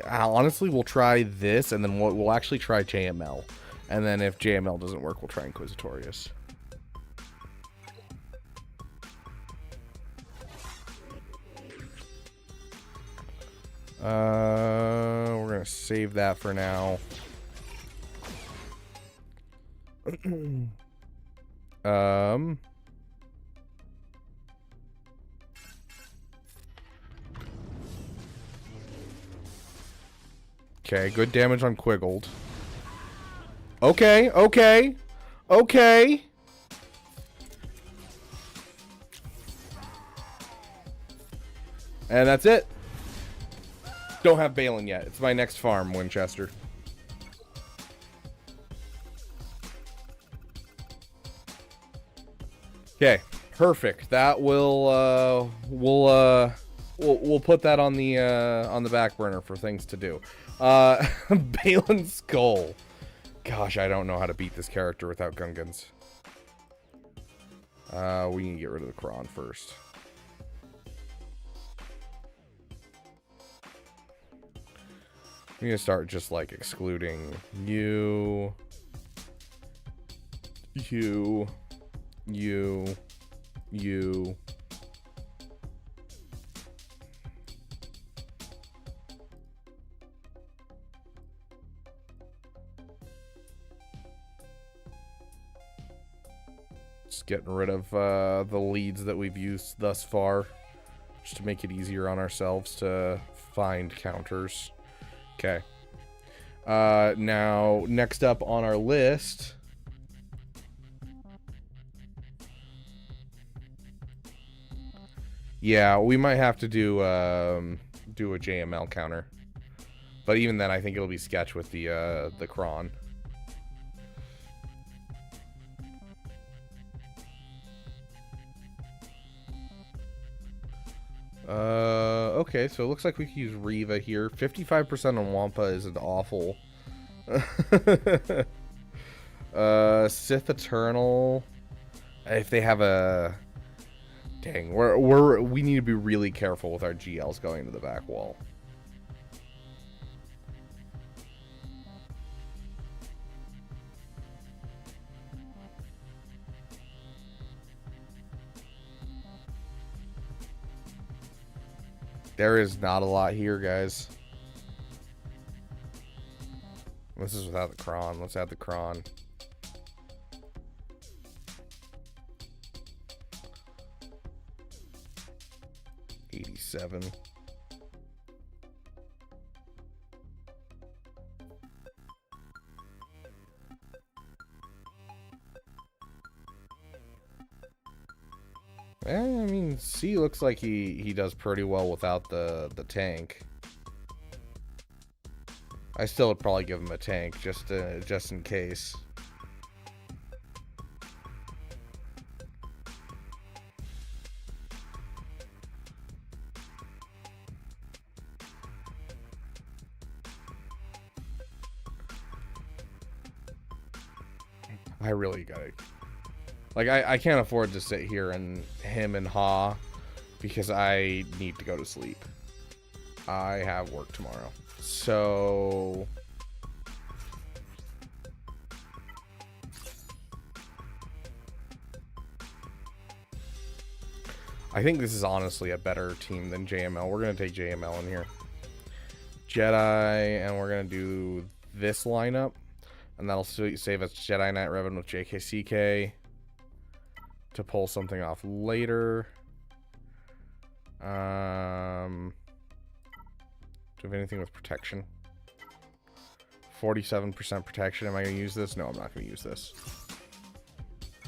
[SPEAKER 1] honestly, we'll try this, and then we'll actually try JML. And then if JML doesn't work, we'll try Inquisitorius. We're going to save that for now. Okay, good damage on Quiggled. Okay. And that's it. Don't have Balin yet. It's my next farm, Winchester. Okay, perfect. That will we'll put that on the back burner for things to do. Balin's Skull. Gosh, I don't know how to beat this character without Gungans. We need to get rid of the Kron first. I'm gonna start just like excluding you, you. Just getting rid of the leads that we've used thus far, just to make it easier on ourselves to find counters. Okay. Now, next up on our list... Yeah, we might have to do a JML counter. But even then, I think it'll be sketch with the cron. Okay, so it looks like we can use Riva here. 55% on Wampa isn't awful. Sith Eternal. If they have a... Dang, we need to be really careful with our GLs going to the back wall. There is not a lot here, guys. This is without the cron. Let's add the cron. $87. I mean, C looks like he does pretty well without the tank. I still would probably give him a tank just in case. I really gotta... Like, I can't afford to sit here and him and Ha because I need to go to sleep. I have work tomorrow. So... I think this is honestly a better team than JML. We're going to take JML in here. Jedi, and we're going to do this lineup. And that'll save us Jedi Knight Revan with JKCK to pull something off later. Do we have anything with protection? 47% protection. Am I going to use this? No, I'm not going to use this.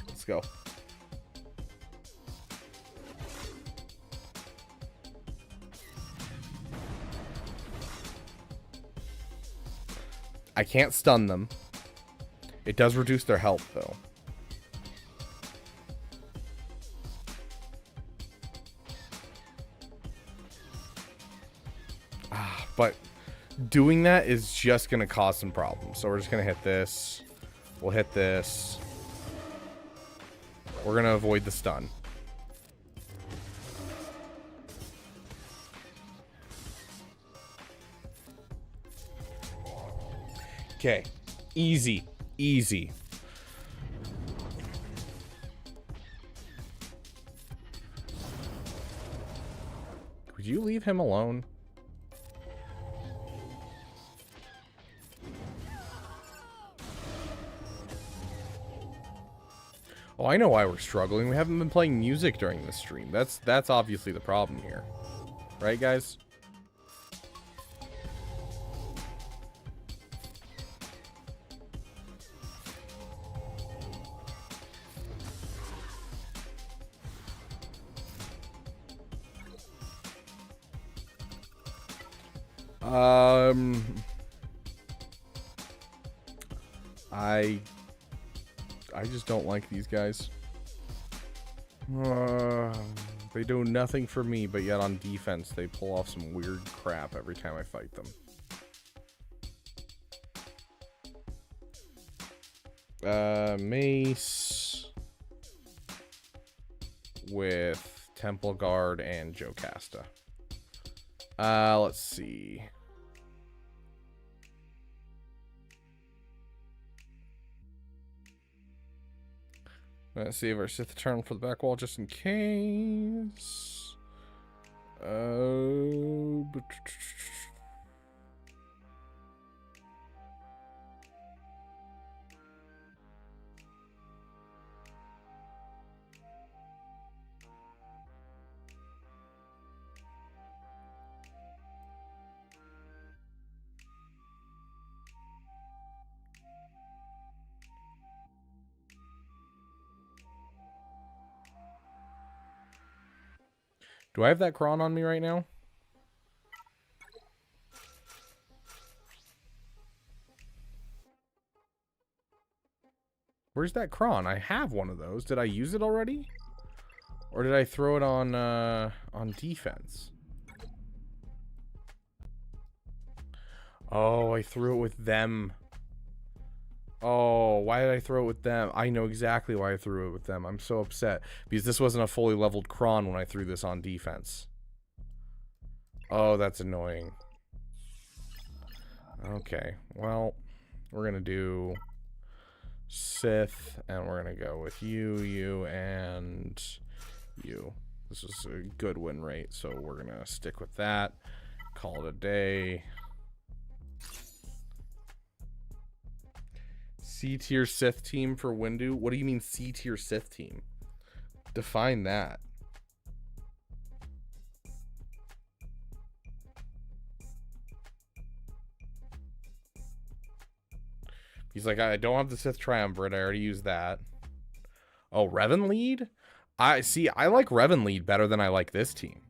[SPEAKER 1] Let's go. I can't stun them. It does reduce their health, though. But doing that is just going to cause some problems. So we're just going to hit this. We'll hit this. We're going to avoid the stun. Okay. Easy. Easy. Would you leave him alone? Oh, I know why we're struggling. We haven't been playing music during this stream. That's obviously the problem here. Right, guys? I just don't like these guys. They do nothing for me, but yet on defense they pull off some weird crap every time I fight them. Mace with Temple Guard and Jocasta. Let's see. Let's save our Sith Eternal for the back wall just in case. Do I have that cron on me right now? Where's that cron? I have one of those. Did I use it already? Or did I throw it on defense? Oh, I threw it with them. Oh, why did I throw it with them? I know exactly why I threw it with them. I'm so upset. Because this wasn't a fully leveled cron when I threw this on defense. Oh, that's annoying. Okay, well, we're going to do Sith, and we're going to go with you, you, and you. This is a good win rate, so we're going to stick with that. Call it a day. C-tier Sith team for Windu? What do you mean C-tier Sith team? Define that. He's like, I don't have the Sith Triumvirate. I already used that. Oh, Revan Lead? I like Revan Lead better than I like this team.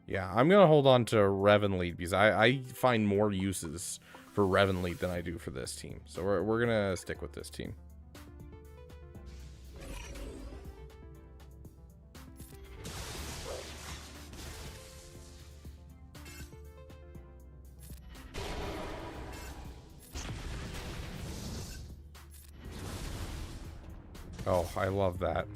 [SPEAKER 1] Yeah, I'm going to hold on to Revan Lead because I find more uses for Revan Lead than I do for this team. So we're going to stick with this team. Oh, I love that.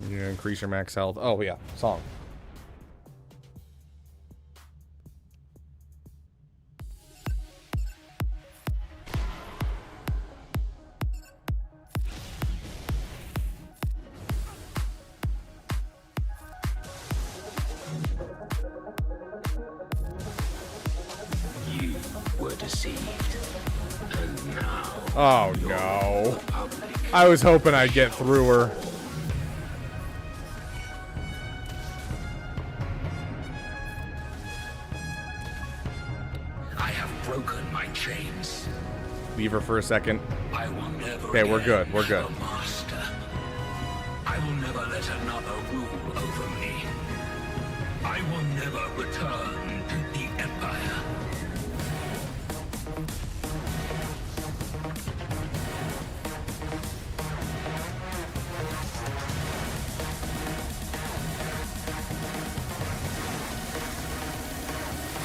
[SPEAKER 1] You increase your max health. Oh, yeah. Song.
[SPEAKER 2] You were deceived. And now.
[SPEAKER 1] Oh, no. I was hoping I'd get through her. Beaver for a second. Okay, we're good. We're good.
[SPEAKER 2] Master. I will never let another rule over me. I will never return to the Empire.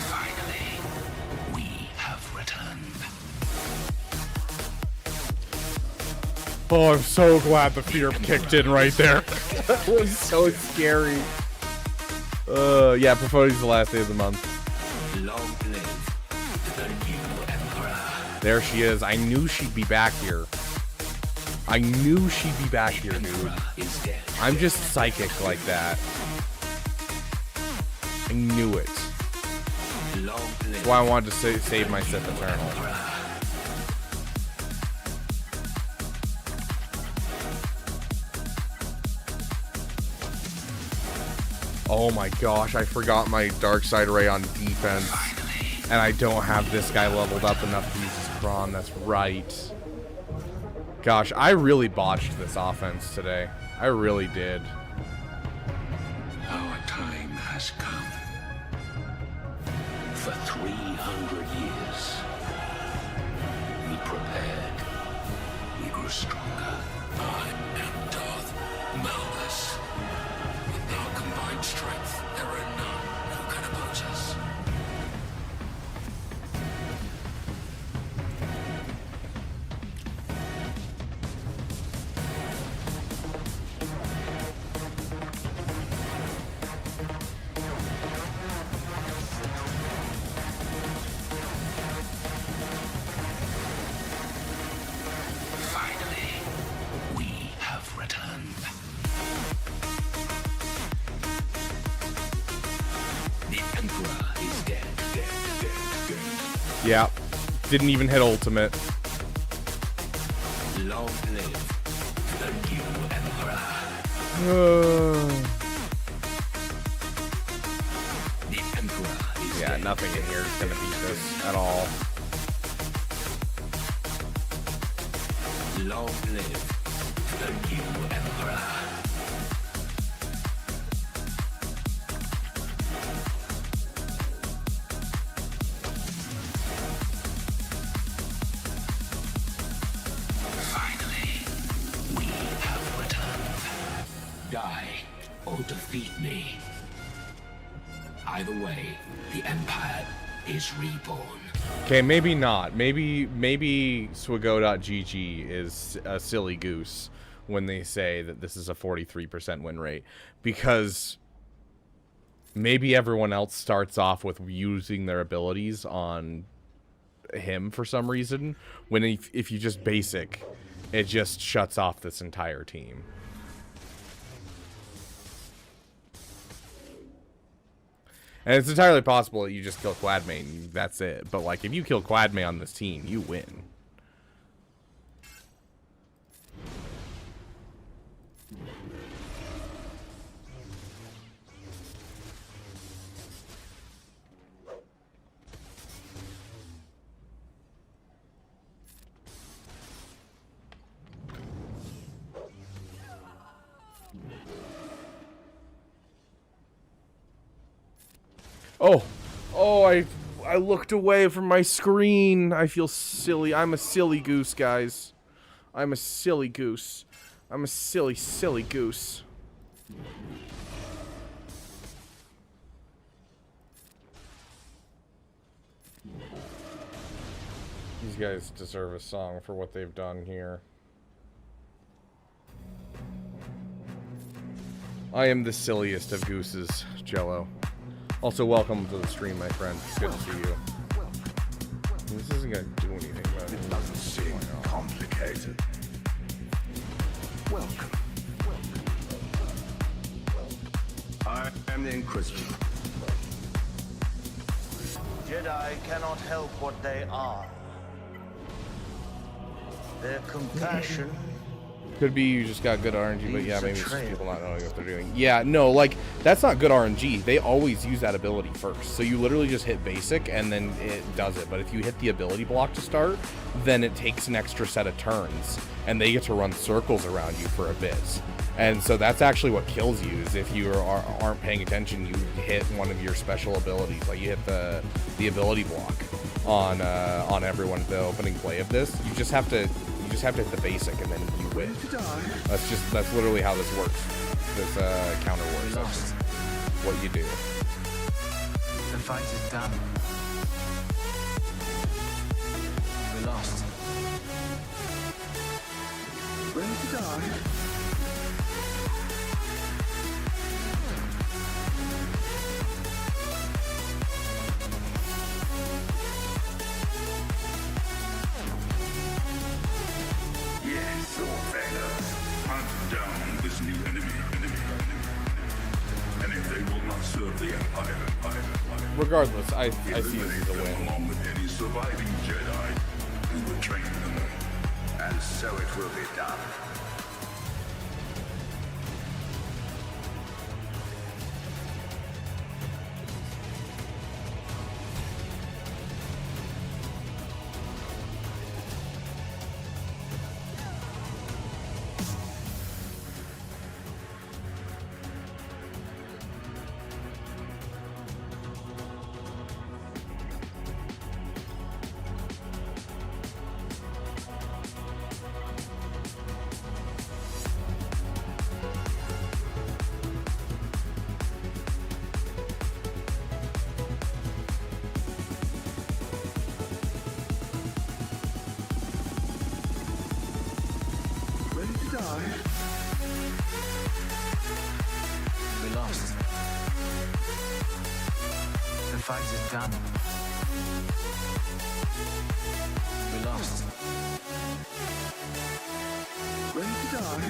[SPEAKER 2] Finally, we have returned.
[SPEAKER 1] Oh, I'm so glad the fear kicked in right there. That was so scary. Yeah, Profodi's the last day of the month.
[SPEAKER 2] Long live the new Emperor.
[SPEAKER 1] There she is. I knew she'd be back here. I knew she'd be back here, dude. I'm just psychic like that. I knew it. That's why I wanted to save my Sith Eternal. Oh my gosh, I forgot my Dark Side Ray on defense. And I don't have this guy leveled up enough to use his Kron. That's right. Gosh, I really botched this offense today. I really did.
[SPEAKER 2] Our time has come. For 300 years, we prepared. We grew stronger.
[SPEAKER 1] Yeah. Didn't even hit ultimate.
[SPEAKER 2] Long live the new Emperor. The Emperor is
[SPEAKER 1] Yeah,
[SPEAKER 2] dead.
[SPEAKER 1] nothing in here is gonna beat this at all.
[SPEAKER 2] Long live the new Emperor. Finally, we have returned. Die or defeat me. Either way, the Empire is reborn.
[SPEAKER 1] Okay, maybe not. Maybe Swago.gg is a silly goose when they say that this is a 43% win rate, because maybe everyone else starts off with using their abilities on him for some reason, when if you just basic, it just shuts off this entire team. And it's entirely possible that you just kill Quadmane and that's it. But, like, if you kill Quadmane on this team, you win. Oh, I looked away from my screen. I feel silly. I'm a silly goose, guys. I'm a silly goose. I'm a silly, silly goose. These guys deserve a song for what they've done here. I am the silliest of gooses, Jello. Also, welcome to the stream, my friend. It's good to see you. This isn't gonna do anything, but
[SPEAKER 2] It doesn't seem complicated. Welcome. I am the Inquisitor.
[SPEAKER 3] Jedi cannot help what they are. Their compassion.
[SPEAKER 1] could be you just got good RNG, but yeah, maybe it's just
[SPEAKER 3] Betrayer.
[SPEAKER 1] people not knowing what they're doing. Yeah, no, like, that's not good RNG. They always use that ability first. So you literally just hit basic, and then it does it. But if you hit the ability block to start, then it takes an extra set of turns, and they get to run circles around you for a bit. And so that's actually what kills you, is if you aren't paying attention, you hit one of your special abilities. Like, you hit the ability block on everyone at the opening play of this. You just have to hit the basic, and then you win. That's literally how this works. This counter works. That's just what you do.
[SPEAKER 4] The fight is done. We lost.
[SPEAKER 2] Ready to die? Yes, old Vader. Hunt down this new enemy. And if they will not serve the Empire,
[SPEAKER 1] Regardless, I see this as a win.
[SPEAKER 2] along with any surviving Jedi who would train them. And so it will be done. Ready to die?
[SPEAKER 4] We lost. The fight is done. We lost.
[SPEAKER 2] Ready to die?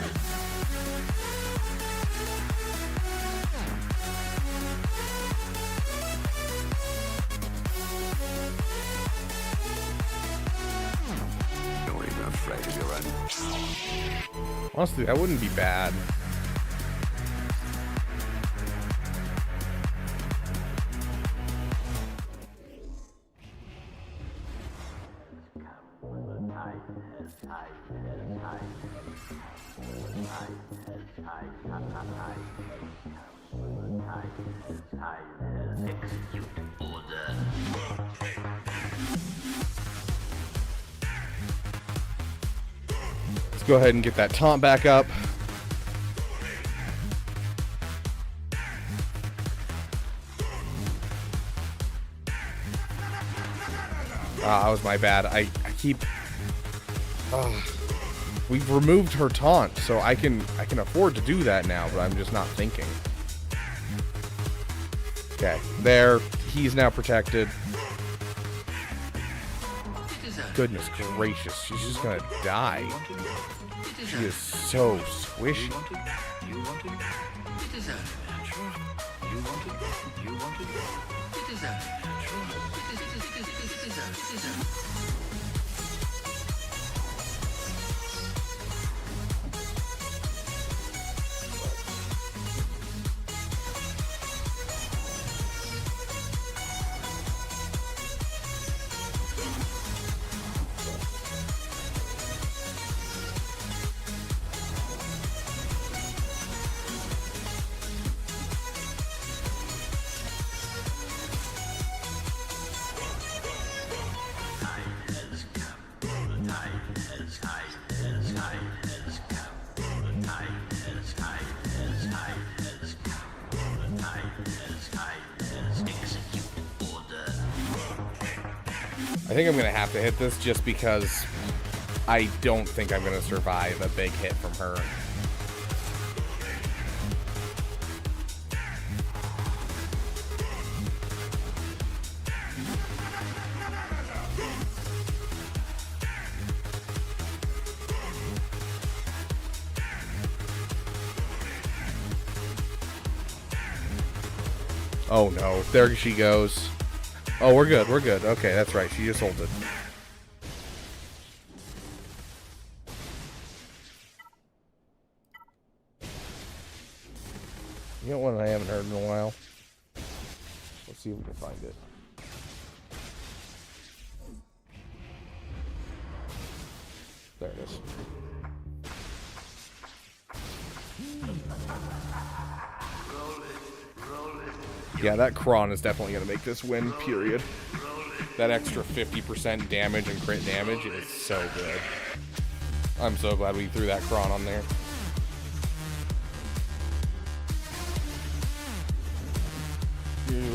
[SPEAKER 1] Honestly, that wouldn't be bad. Let's go ahead and get that taunt back up. That was my bad. I keep... we've removed her taunt, so I can afford to do that now, but I'm just not thinking. Okay, there. He's now protected. Goodness gracious, she's just gonna die. She is so squishy. I think I'm going to have to hit this just because I don't think I'm going to survive a big hit from her. Oh no, there she goes. Oh, we're good, we're good. Okay, that's right, she just ulted. You know what I haven't heard in a while? Let's see if we can find it. There it is. Yeah, that Kron is definitely going to make this win, period. That extra 50% damage and crit damage is so good. I'm so glad we threw that Kron on there.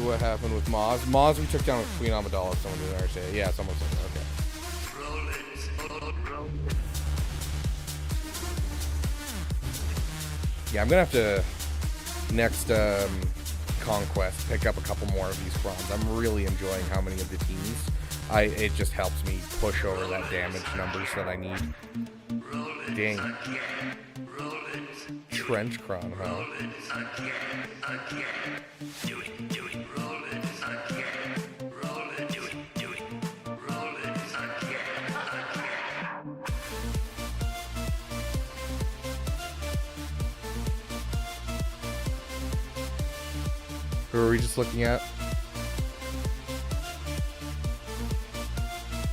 [SPEAKER 1] What happened with Maz? Maz we took down with Queen Amidala, if someone didn't understand. Yeah, someone said that, okay. Yeah, I'm going to have to, next Conquest, pick up a couple more of these Krons. I'm really enjoying how many of the teams. It just helps me push over that damage numbers that I need. Dang. Trench Kron, huh? Who are we just looking at?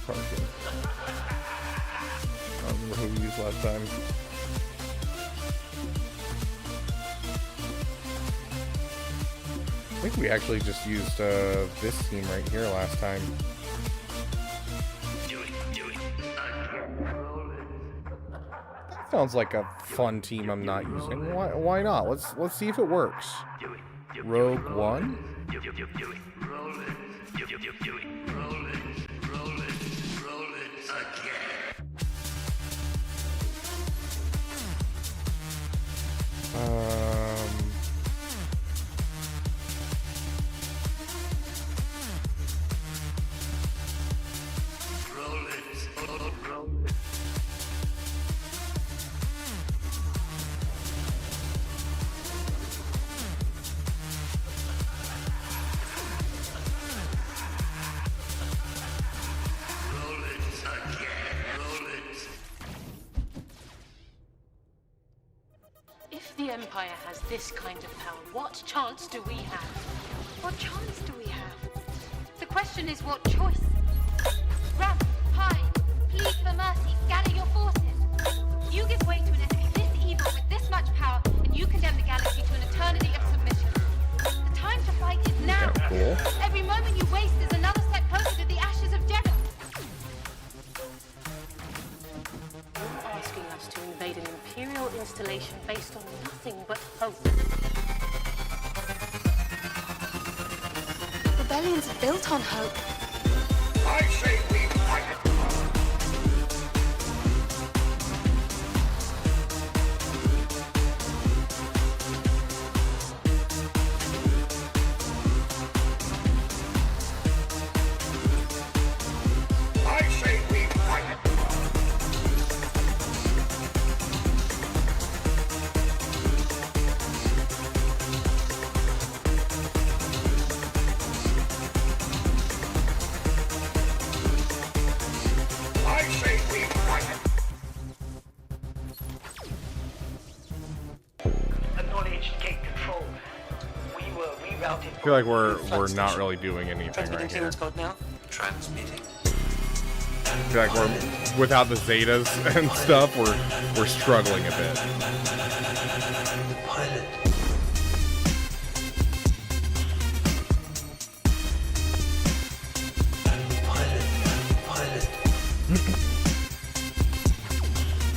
[SPEAKER 1] Parkin. I don't remember who we used last time. I think we actually just used this team right here last time. That sounds like a fun team I'm not using. Why not? Let's see if it works. Rogue One?
[SPEAKER 5] If the Empire has this kind of power, what chance do we have?
[SPEAKER 6] What chance do we have? The question is what choice? Run, hide, plead for mercy, gather your forces. You give way to an enemy this evil with this much power, and you condemn the galaxy to an eternity of submission. The time to fight is now.
[SPEAKER 1] Cool.
[SPEAKER 6] Every moment you waste is another step closer to the ashes of Jeddah.
[SPEAKER 5] You're asking us to invade an Imperial installation based on nothing but hope.
[SPEAKER 6] Rebellions are built on hope.
[SPEAKER 2] I say we fight it. I say we fight it. I say we fight it.
[SPEAKER 7] Acknowledge gate control. We were rerouted.
[SPEAKER 1] I feel like we're not really doing anything
[SPEAKER 7] Transmitting
[SPEAKER 1] right here.
[SPEAKER 7] clearance code now.
[SPEAKER 4] Transmitting.
[SPEAKER 1] I feel like we're without the Zetas and stuff. We're struggling a bit.
[SPEAKER 4] Pilot. Pilot.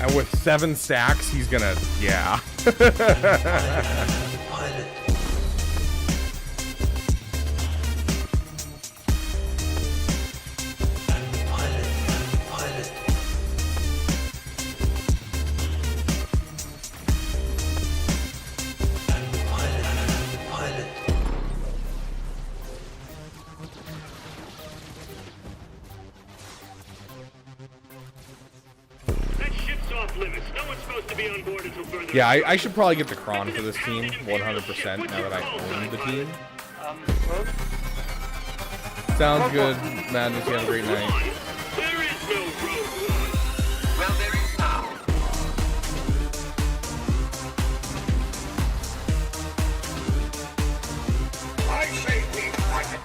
[SPEAKER 1] And with 7 stacks, he's gonna yeah.
[SPEAKER 4] Pilot. Pilot. Pilot.
[SPEAKER 8] That ship's off limits. No one's supposed to be on board until further.
[SPEAKER 1] Yeah, I should probably get the Kron for this team 100% now that I own the team.
[SPEAKER 7] Rogue?
[SPEAKER 1] Sounds good, Madness. You have a great night.
[SPEAKER 8] There is no Rogue One.
[SPEAKER 2] Well, there is now. I say we fight it.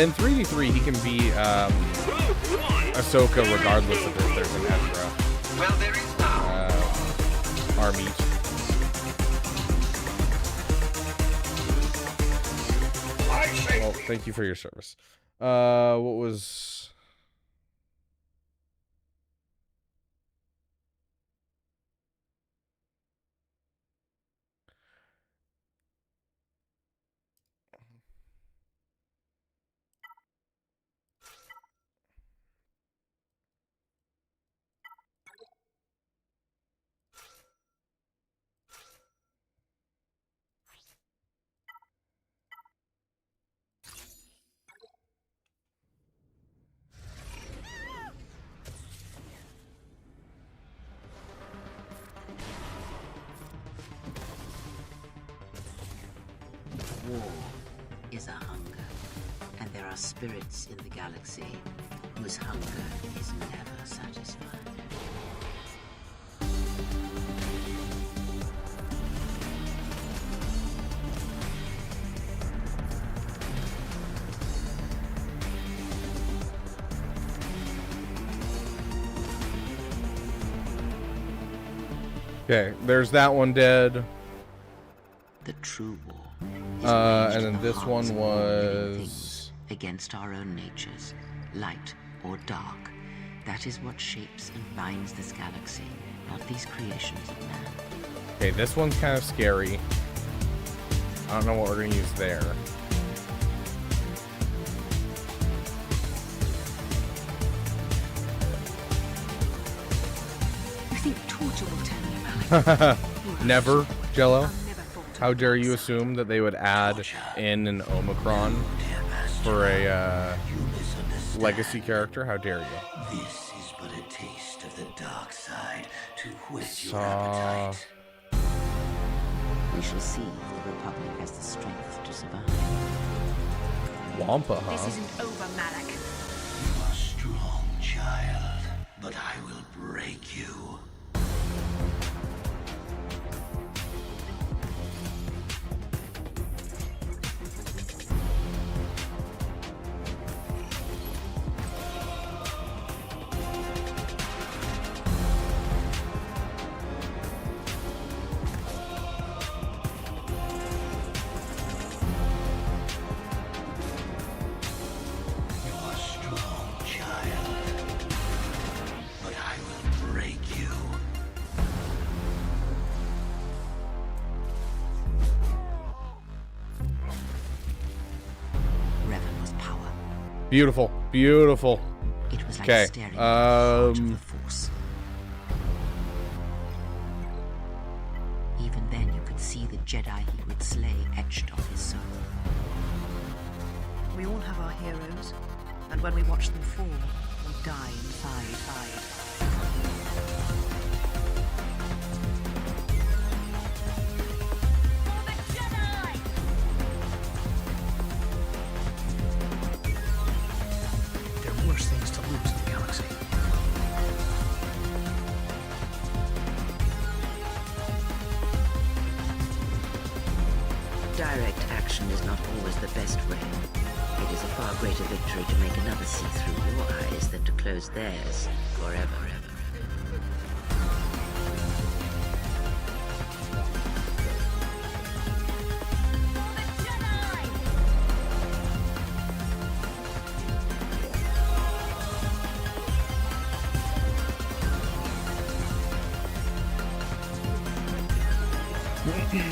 [SPEAKER 1] In 3v3, he can be
[SPEAKER 8] Rogue One.
[SPEAKER 1] Ahsoka regardless of if there's an Ezra
[SPEAKER 2] Well, there is now.
[SPEAKER 1] army.
[SPEAKER 2] I say
[SPEAKER 1] Well, thank you for your service. What was...
[SPEAKER 9] War is a hunger, and there are spirits in the galaxy whose hunger is never satisfied.
[SPEAKER 1] Okay, there's that one dead.
[SPEAKER 9] The true war is
[SPEAKER 1] And
[SPEAKER 9] waged in
[SPEAKER 1] then
[SPEAKER 9] the
[SPEAKER 1] this
[SPEAKER 9] hearts
[SPEAKER 1] one
[SPEAKER 9] of all living things
[SPEAKER 1] was...
[SPEAKER 9] against our own natures, light or dark. That is what shapes and binds this galaxy, not these creations of man.
[SPEAKER 1] Okay, this one's kind of scary. I don't know what we're gonna use there.
[SPEAKER 9] You think torture will turn you Malik?
[SPEAKER 1] Never, Jello.
[SPEAKER 9] I'll never falter.
[SPEAKER 1] How dare you assume that they would add in an Omicron for a legacy character? How dare you?
[SPEAKER 10] This is but a taste of the dark side to whet your
[SPEAKER 1] Saw...
[SPEAKER 10] appetite.
[SPEAKER 9] We shall see if the Republic has the strength to survive.
[SPEAKER 1] Wampa, huh?
[SPEAKER 6] This isn't over, Malak.
[SPEAKER 10] You are strong, child, but I will break you.
[SPEAKER 1] Beautiful. Beautiful.
[SPEAKER 9] It was like
[SPEAKER 1] Okay.
[SPEAKER 9] staring into the heart of the Force. Even then, you could see the Jedi he would slay etched on his soul.
[SPEAKER 11] We all have our heroes, and when we watch them fall, we die inside.
[SPEAKER 12] There are worse things to lose in the galaxy.
[SPEAKER 9] Direct action is not always the best way. It is a far greater victory to make another see through your eyes than to close theirs forever.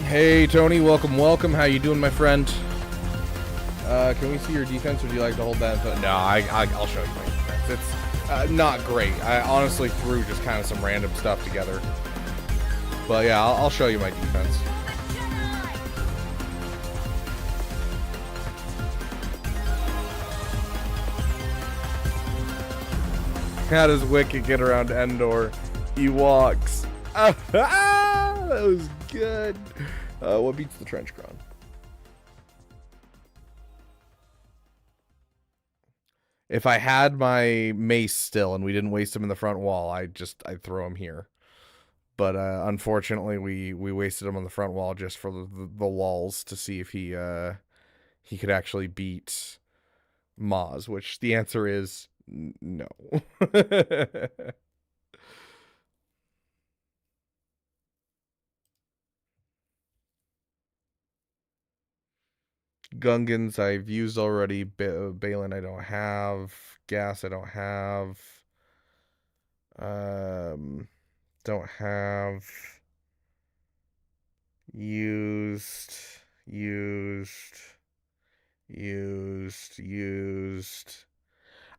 [SPEAKER 1] Hey Tony, welcome. How you doing, my friend? Can we see your defense, or do you like to hold that? No, I'll show you my defense. It's not great. I honestly threw just kind of some random stuff together. But yeah, I'll show you my defense. How does Wicket get around Endor? He walks. That was good. What beats the Trench Cron? If I had my mace still and we didn't waste him in the front wall, I'd throw him here. But unfortunately, we wasted him on the front wall just for the walls to see if he could actually beat Maz, which the answer is no. Gungans I've used already. Balin I don't have. Gas I don't have. Don't have. Used.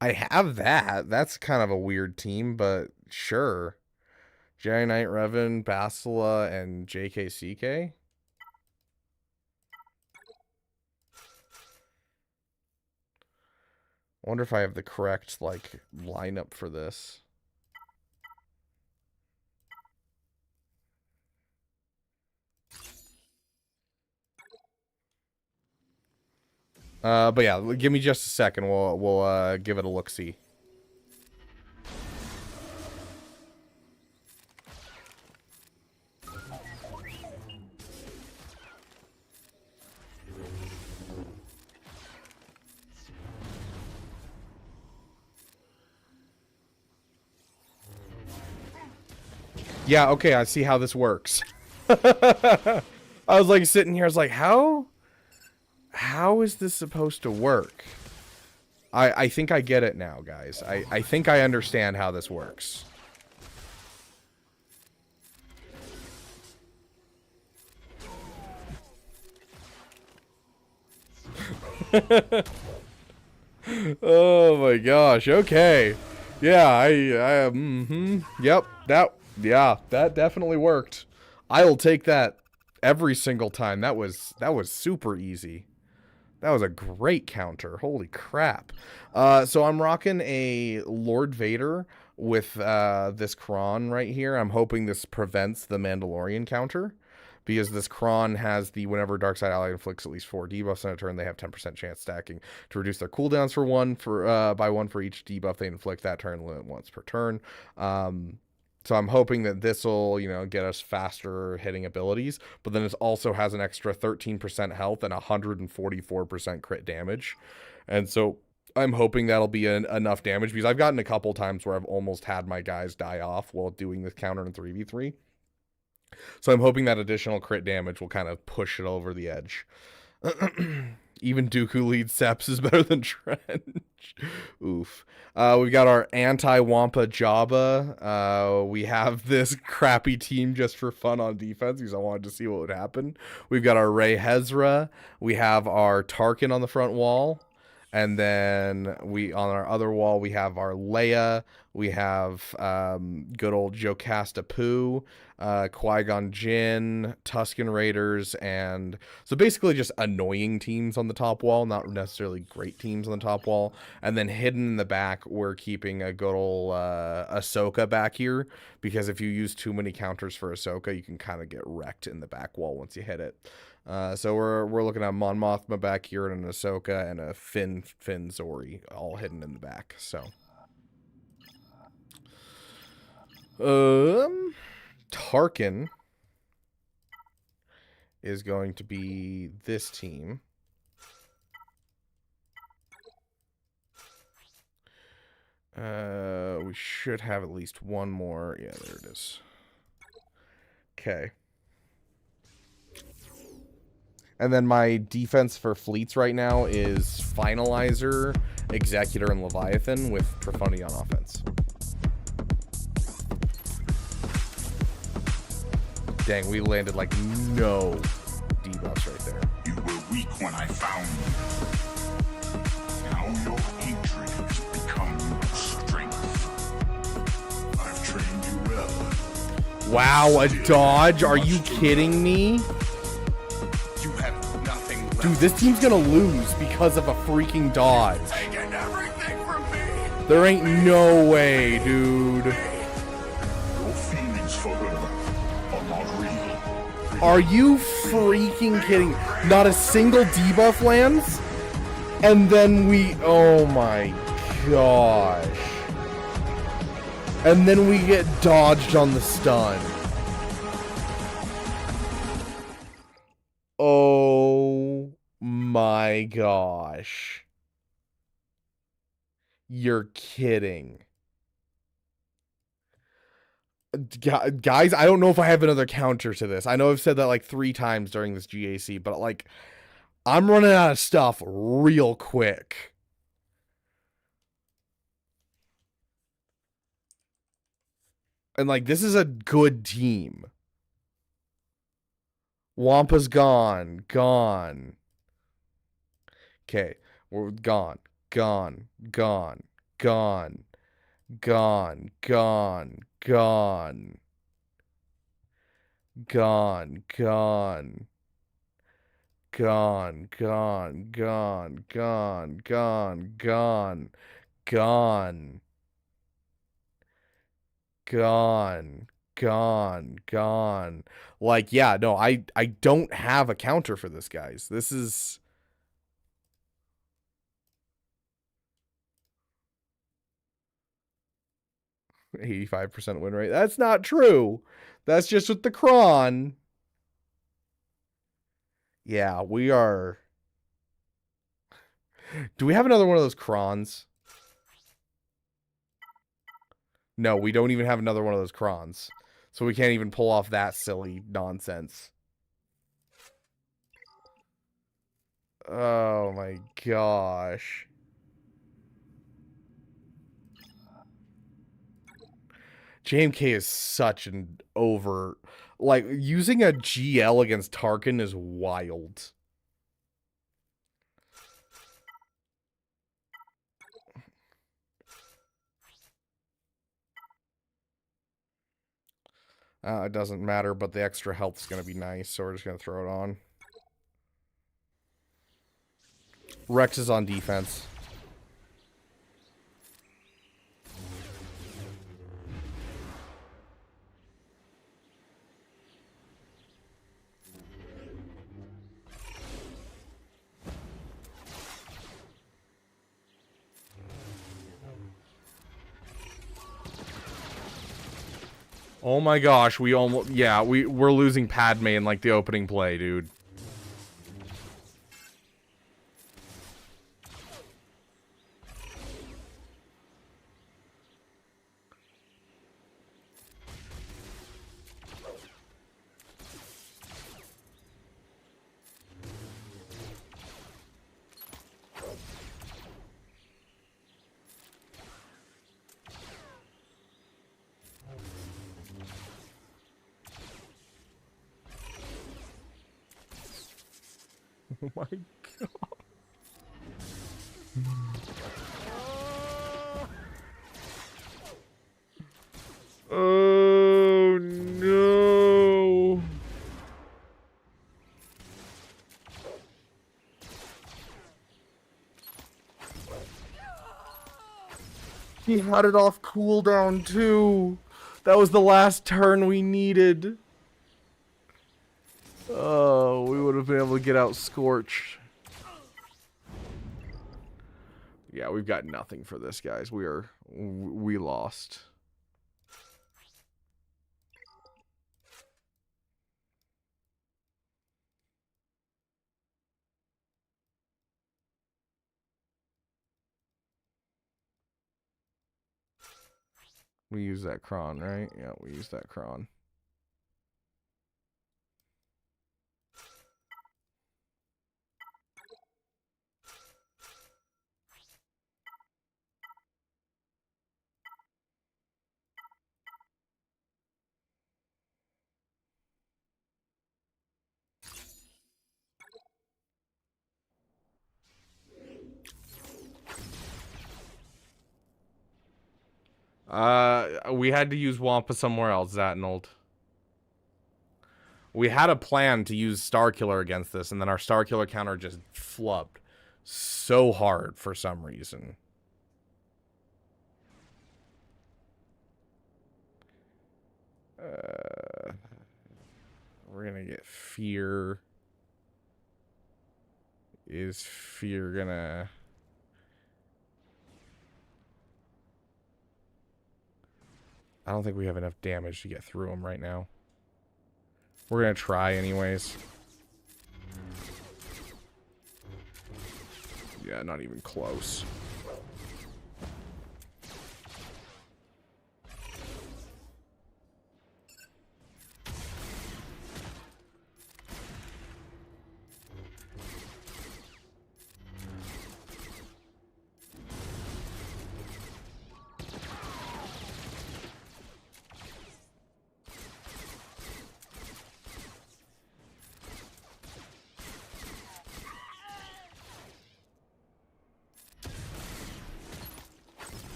[SPEAKER 1] I have that. That's kind of a weird team, but sure. Jedi Knight, Revan, Bastila, and JKCK. Wonder if I have the correct lineup for this. But yeah, give me just a second. We'll give it a look-see. Yeah, okay, I see how this works. I was sitting here, I was like, how is this supposed to work? I think I get it now, guys. I think I understand how this works. Oh my gosh, okay. Yeah, yep, that definitely worked. I'll take that every single time. That was super easy. That was a great counter. Holy crap. So I'm rocking a Lord Vader with this Kron right here. I'm hoping this prevents the Mandalorian counter, because this Kron has the whenever Darkside ally inflicts at least 4 debuffs in a turn, they have 10% chance stacking to reduce their cooldowns by 1 for each debuff they inflict that turn, limit once per turn. So I'm hoping that this will, get us faster hitting abilities, but then it also has an extra 13% health and 144% crit damage. And so I'm hoping that'll be enough damage, because I've gotten a couple times where I've almost had my guys die off while doing this counter in 3v3. So I'm hoping that additional crit damage will kind of push it over the edge. Even Dooku lead Seps is better than Trench. Oof. We've got our anti-Wampa Jabba. We have this crappy team just for fun on defense, because I wanted to see what would happen. We've got our Rey Hezra. We have our Tarkin on the front wall. And then on our other wall, we have our Leia. We have good old Jocasta Poo, Qui-Gon Jinn, Tusken Raiders, and so basically just annoying teams on the top wall, not necessarily great teams on the top wall. And then hidden in the back, we're keeping a good old Ahsoka back here, because if you use too many counters for Ahsoka, you can kind of get wrecked in the back wall once you hit it. So we're looking at Mon Mothma back here, and an Ahsoka and a Finn Zori all hidden in the back. So, Tarkin is going to be this team. We should have at least one more. Yeah, there it is. Okay. And then my defense for fleets right now is Finalizer, Executor, and Leviathan with Profundity on offense. Dang, we landed like no debuffs right there.
[SPEAKER 2] You were weak when I found you. Now your hatred has become strength. I've trained you well.
[SPEAKER 1] Wow, a dodge? Are you kidding me?
[SPEAKER 2] You have nothing left.
[SPEAKER 1] Dude, this team's gonna lose because of a freaking dodge.
[SPEAKER 2] Taken everything from me.
[SPEAKER 1] There ain't no way, dude.
[SPEAKER 2] Your feelings for her are not real.
[SPEAKER 1] Are you freaking kidding? Not a single debuff lands? And then we... Oh my gosh. And then we get dodged on the stun. Oh my gosh. You're kidding. Guys, I don't know if I have another counter to this. I know I've said that like 3 times during this GAC, but like, I'm running out of stuff real quick. And like, this is a good team. Wampa's gone. Gone. Okay. We're gone. Gone. Gone. Gone. Gone. Gone. Gone. Gone. Gone. Gone. Gone. Gone. Gone. Gone. Gone. Gone. Gone. Gone. Gone. Like, yeah, no, I don't have a counter for this, guys. This is... ...85% win rate. That's not true. That's just with the Kron. Yeah, we are... Do we have another one of those Krons? No, we don't even have another one of those Krons. So we can't even pull off that silly nonsense. Oh my gosh. JMK is such an over... Like, using a GL against Tarkin is wild. It doesn't matter, but the extra health is going to be nice, so we're just going to throw it on. Rex is on defense. Oh my gosh, we almost... Yeah, we're losing Padme in, like, the opening play, dude. Oh my god. Oh no. He had it off cooldown too. That was the last turn we needed. Oh, we would have been able to get out Scorch. Yeah, we've got nothing for this, guys. We lost. We use that cron, right? Yeah, we use that cron. We had to use Wampa somewhere else, Zatnold. We had a plan to use Starkiller against this, and then our Starkiller counter just flubbed so hard for some reason. We're gonna get Fear. Is Fear gonna... I don't think we have enough damage to get through him right now. We're gonna try anyways. Yeah, not even close.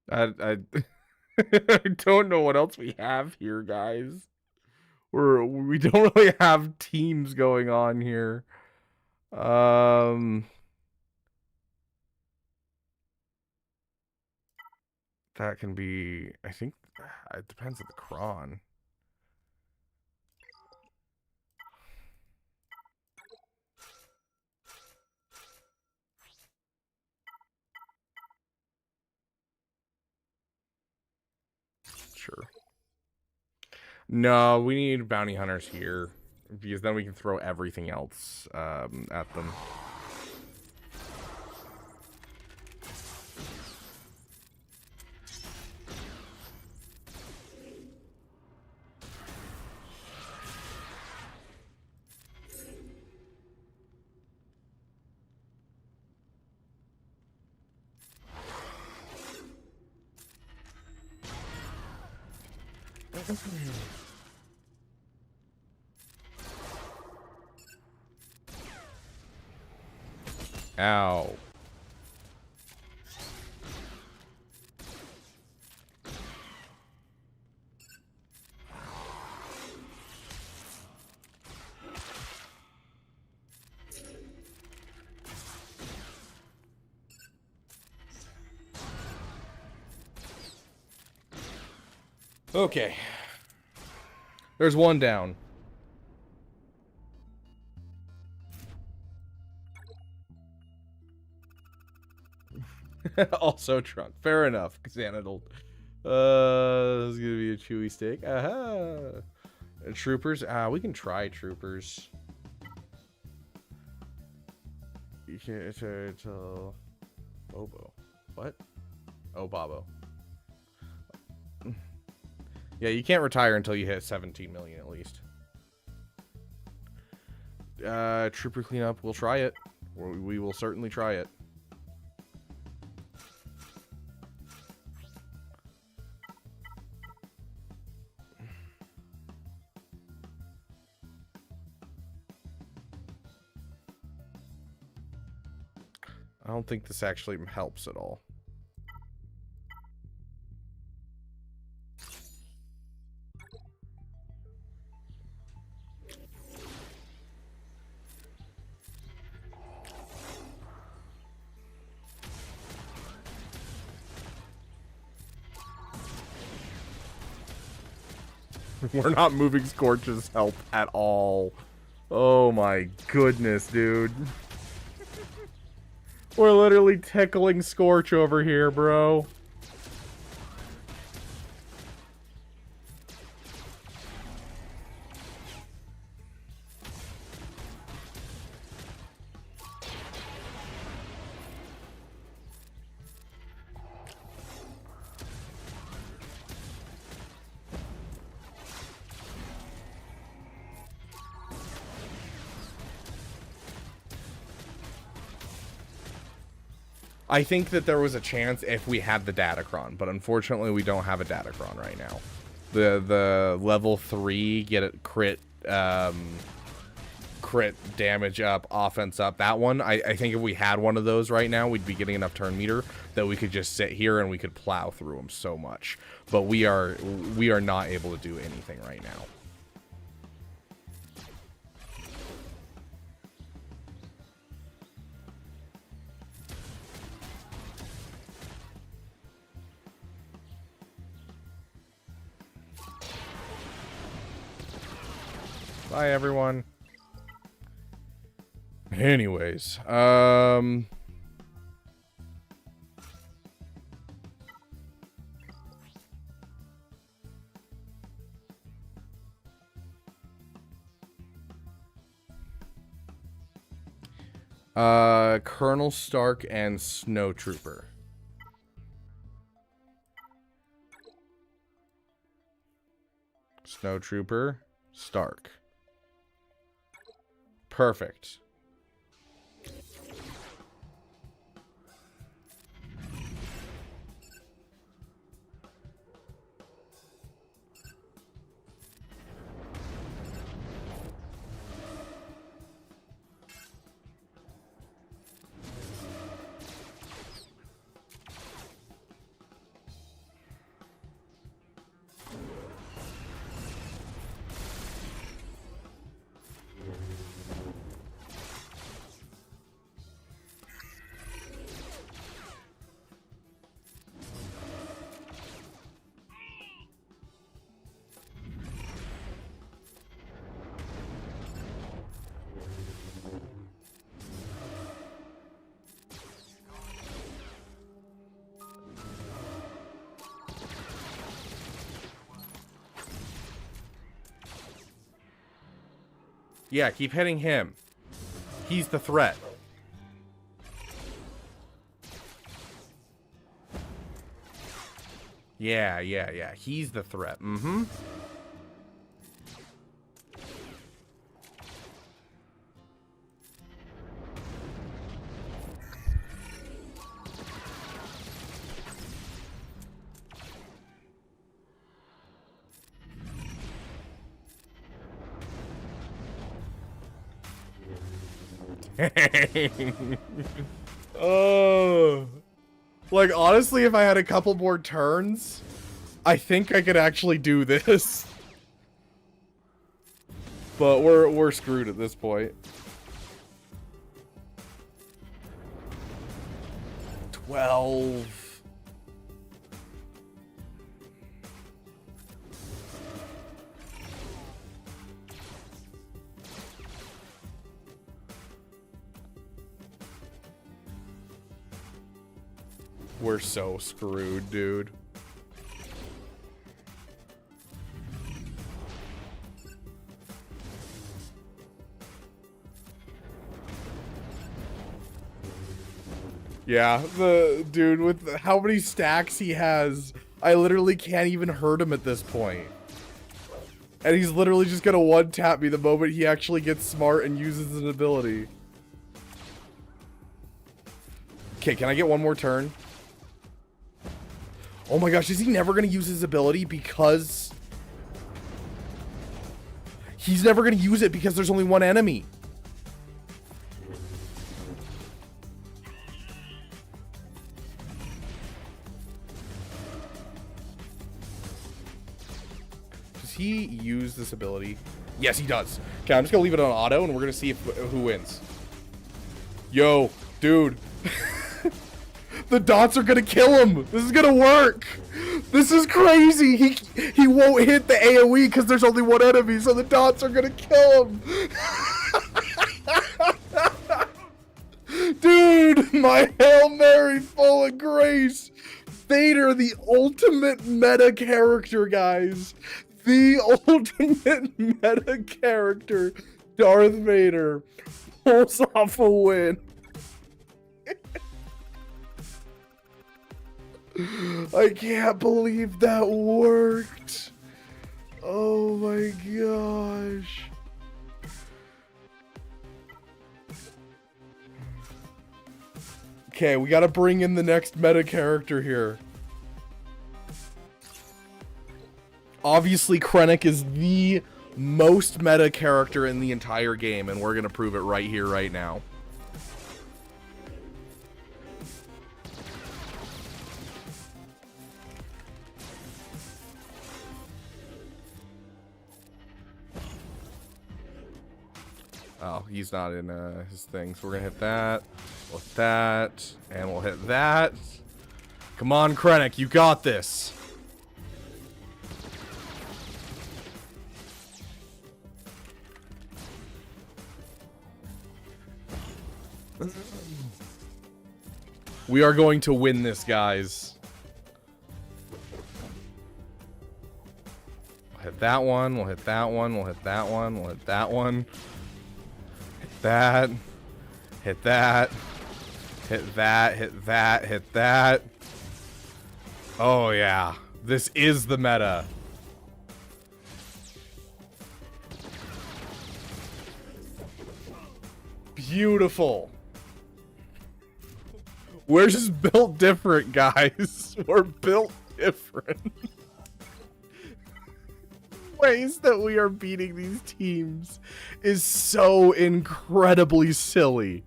[SPEAKER 1] I I don't know what else we have here, guys. We don't really have teams going on here. That can be, I think it depends on the cron. Sure. No, we need bounty hunters here, because then we can throw everything else at them. Ow. Okay. There's one down. Also trunk. Fair enough, Xanadol. This is gonna be a chewy steak. Aha. Troopers. We can try troopers. You can't tell. Bobo. What? Oh, Bobo. Yeah, you can't retire until you hit 17 million at least. Trooper cleanup. We'll try it. We will certainly try it. I don't think this actually helps at all. We're not moving Scorch's help at all. Oh my goodness, dude. We're literally tickling Scorch over here, bro. I think that there was a chance if we had the Datacron, but unfortunately we don't have a Datacron right now. The level 3 get it crit damage up, offense up. That one, I think if we had one of those right now, we'd be getting enough turn meter that we could just sit here and we could plow through them so much. But we are not able to do anything right now. Bye, everyone. Anyways, Colonel Stark and Snow Trooper. Snow Trooper, Stark. Perfect. Yeah, keep hitting him. He's the threat. Yeah. He's the threat. Mm-hmm. Oh, like honestly, if I had a couple more turns, I think I could actually do this. But we're screwed at this point. 12. We're so screwed, dude. Yeah, the dude with how many stacks he has, I literally can't even hurt him at this point. And he's literally just gonna one-tap me the moment he actually gets smart and uses an ability. Okay, can I get one more turn? Oh my gosh, is he never gonna use his ability because... He's never gonna use it because there's only one enemy. Does he use this ability? Yes, he does. Okay, I'm just gonna leave it on auto and we're gonna see if, who wins. Yo, dude. The dots are gonna kill him. This is gonna work. This is crazy. He won't hit the AoE because there's only one enemy, so the dots are gonna kill him. Dude, my Hail Mary full of grace. Vader, the ultimate meta character, guys. The ultimate meta character. Darth Vader pulls off a win. I can't believe that worked. Oh my gosh. Okay, we gotta bring in the next meta character here. Obviously, Krennic is the most meta character in the entire game, and we're gonna prove it right here, right now. Oh, he's not in his thing, so we're gonna hit that, we'll hit that, and we'll hit that. Come on, Krennic, you got this. We are going to win this, guys. We'll hit that one, we'll hit that one, we'll hit that one, we'll hit that one. That, hit that, hit that, hit that, hit that. Oh yeah, this is the meta. Beautiful. We're just built different, guys. We're built different. Ways that we are beating these teams is so incredibly silly.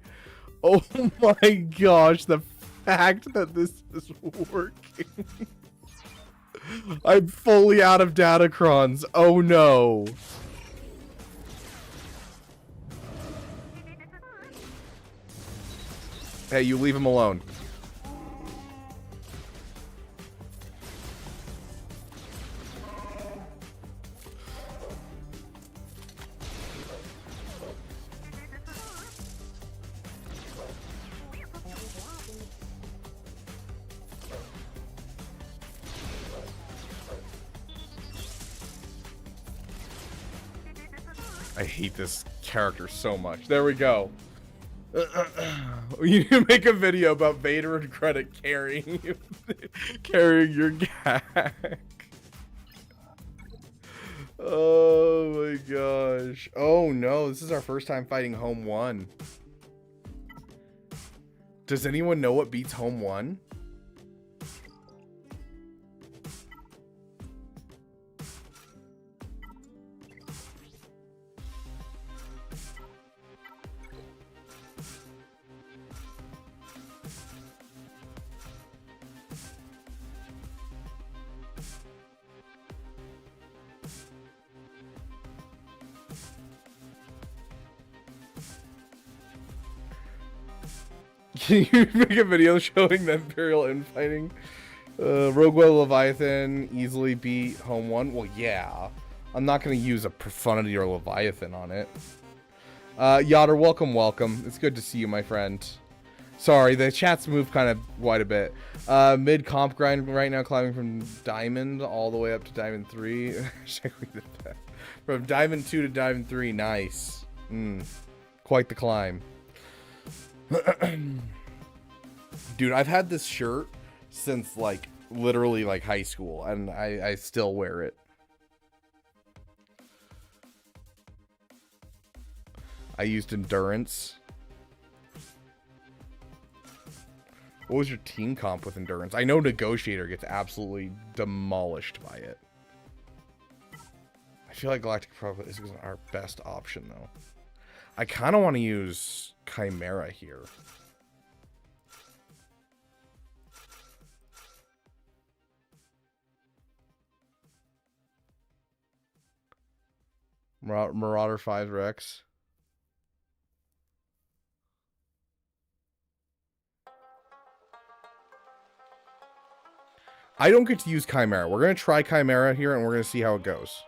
[SPEAKER 1] Oh my gosh, the fact that this is working. I'm fully out of datacrons. Oh no. Hey, you leave him alone. I hate this character so much. There we go. You need to make a video about Vader and Krennic carrying your gag. Oh my gosh. Oh no, this is our first time fighting Home 1. Does anyone know what beats Home 1? Can you make a video showing the Imperial infighting? Rogue One Leviathan easily beat Home 1. Well, yeah. I'm not going to use a Profundity or Leviathan on it. Yotter, welcome, welcome. It's good to see you, my friend. Sorry, the chat's moved kind of quite a bit. Mid comp grind right now, climbing from Diamond all the way up to Diamond 3. From Diamond 2 to Diamond 3, nice. Quite the climb. Dude, I've had this shirt since, like, literally, like, high school, and I still wear it. I used endurance. What was your team comp with endurance? I know Negotiator gets absolutely demolished by it. I feel like Galactic Prophet is our best option, though. I kind of want to use Chimera here. Marauder 5 Rex. I don't get to use Chimera. We're going to try Chimera here, and we're going to see how it goes.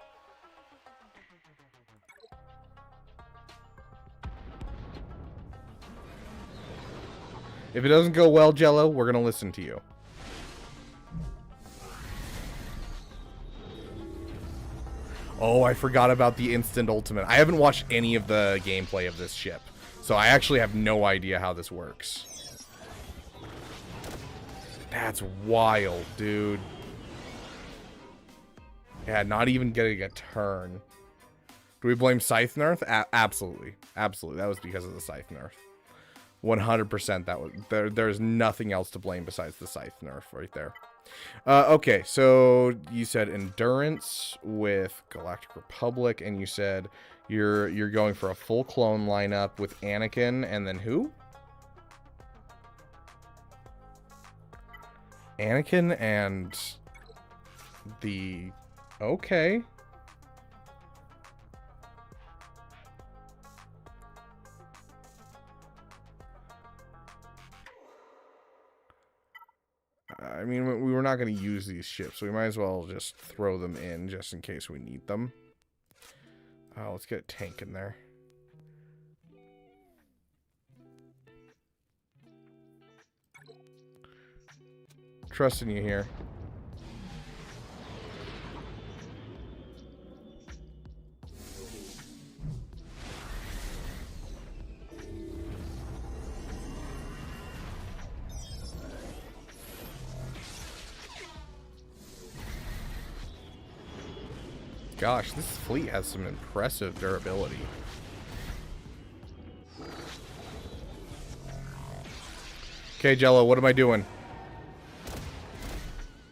[SPEAKER 1] If it doesn't go well, Jello, we're going to listen to you. Oh, I forgot about the instant ultimate. I haven't watched any of the gameplay of this ship, so I actually have no idea how this works. That's wild, dude. Yeah, not even getting a turn. Do we blame Scythe nerf? Absolutely. Absolutely. That was because of the Scythe nerf. 100% that was... There's nothing else to blame besides the Scythe nerf right there. Okay, so you said Endurance with Galactic Republic, and you said you're going for a full clone lineup with Anakin, and then who? Anakin and the... Okay. I mean, we were not going to use these ships, so we might as well just throw them in just in case we need them. Let's get a tank in there. Trusting you here. Gosh, this fleet has some impressive durability. Okay, Jello, what am I doing?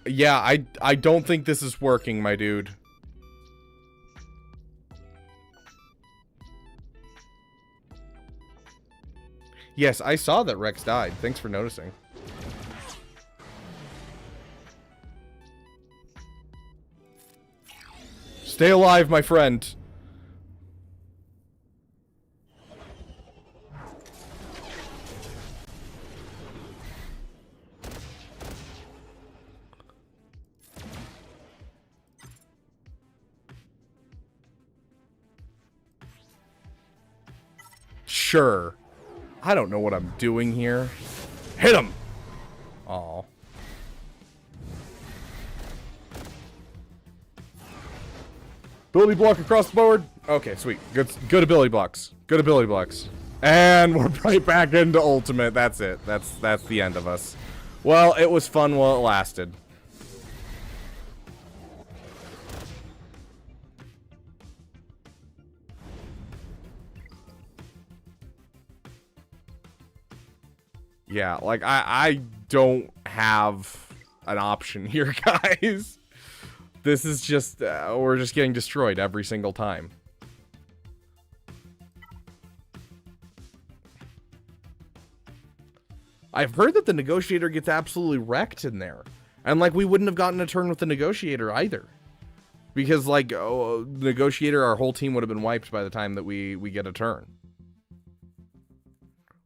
[SPEAKER 1] Yeah, I don't think this is working, my dude. Yes, I saw that Rex died. Thanks for noticing. Stay alive, my friend. Sure. I don't know what I'm doing here. Hit him! Aw. Ability block across the board. Okay, sweet. Good ability blocks. Good ability blocks. And we're right back into ultimate. That's it. That's the end of us. Well, it was fun while it lasted. Yeah, like I don't have an option here, guys. This is just, we're just getting destroyed every single time. I've heard that the Negotiator gets absolutely wrecked in there. And, like, we wouldn't have gotten a turn with the Negotiator either. Because, like, Negotiator, our whole team would have been wiped by the time that we get a turn.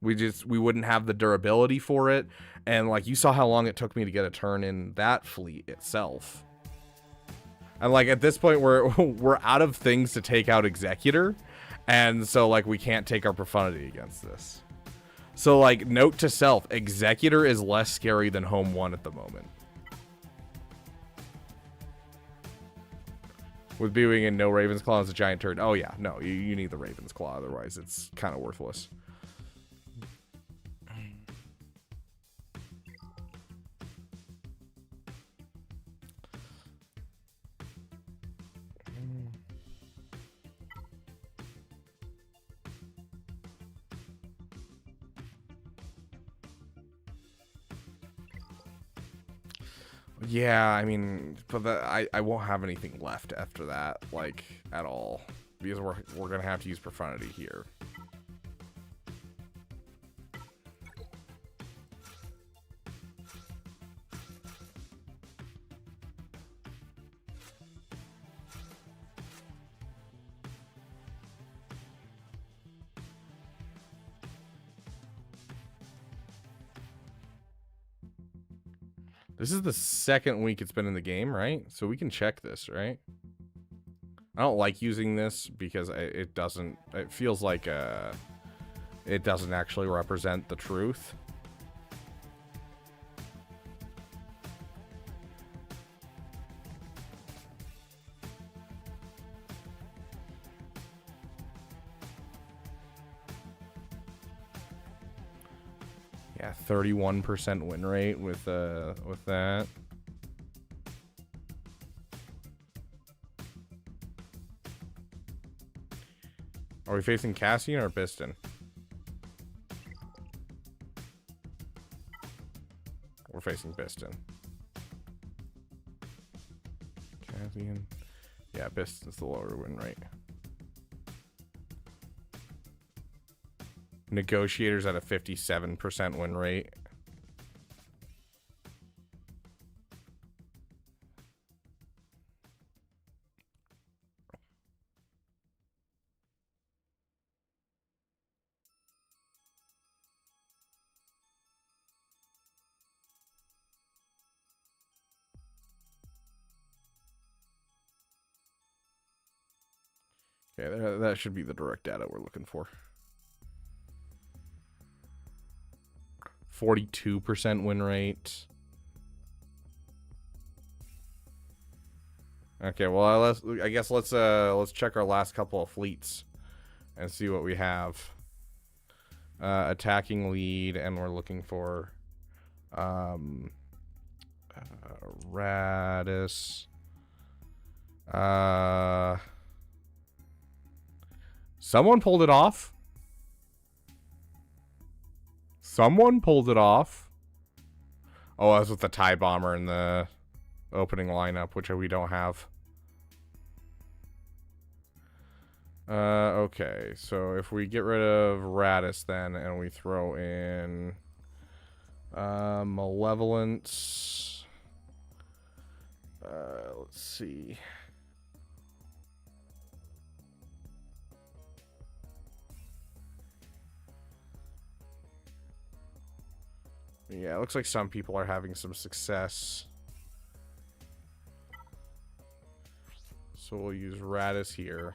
[SPEAKER 1] We wouldn't have the durability for it. And, like, you saw how long it took me to get a turn in that fleet itself. And, like, at this point, we're out of things to take out Executor. And so, like, we can't take our profundity against this. So, like, note to self, Executor is less scary than Home 1 at the moment. With being in no Raven's Claw as a giant turd. Oh, yeah. No, you need the Raven's Claw. Otherwise, it's kind of worthless. Yeah, I mean, but I won't have anything left after that, like, at all. Because we're gonna have to use profanity here. This is the second week it's been in the game, right? So we can check this, right? I don't like using this because it feels like it doesn't actually represent the truth. Yeah, 31% win rate with that. Are we facing Cassian or Piston? We're facing Piston. Cassian. Yeah, Piston's the lower win rate. Negotiators at a 57% win rate. Okay, that should be the direct data we're looking for. 42% win rate. Okay, well, I guess let's check our last couple of fleets and see what we have. Attacking lead, and we're looking for Radis. Someone pulled it off. Someone pulled it off. Oh, that was with the TIE bomber in the opening lineup, which we don't have. Okay, so if we get rid of Radis then, and we throw in Malevolence. Let's see. Yeah, it looks like some people are having some success. So we'll use Radis here.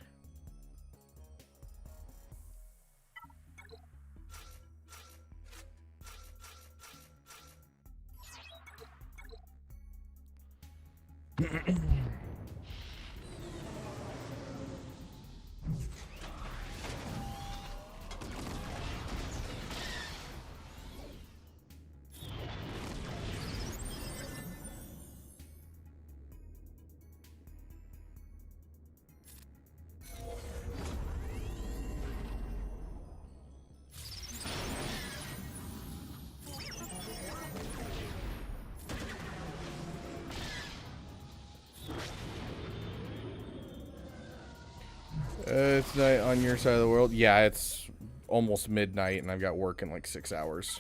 [SPEAKER 1] It's night on your side of the world. Yeah, it's almost midnight, and I've got work in like 6 hours.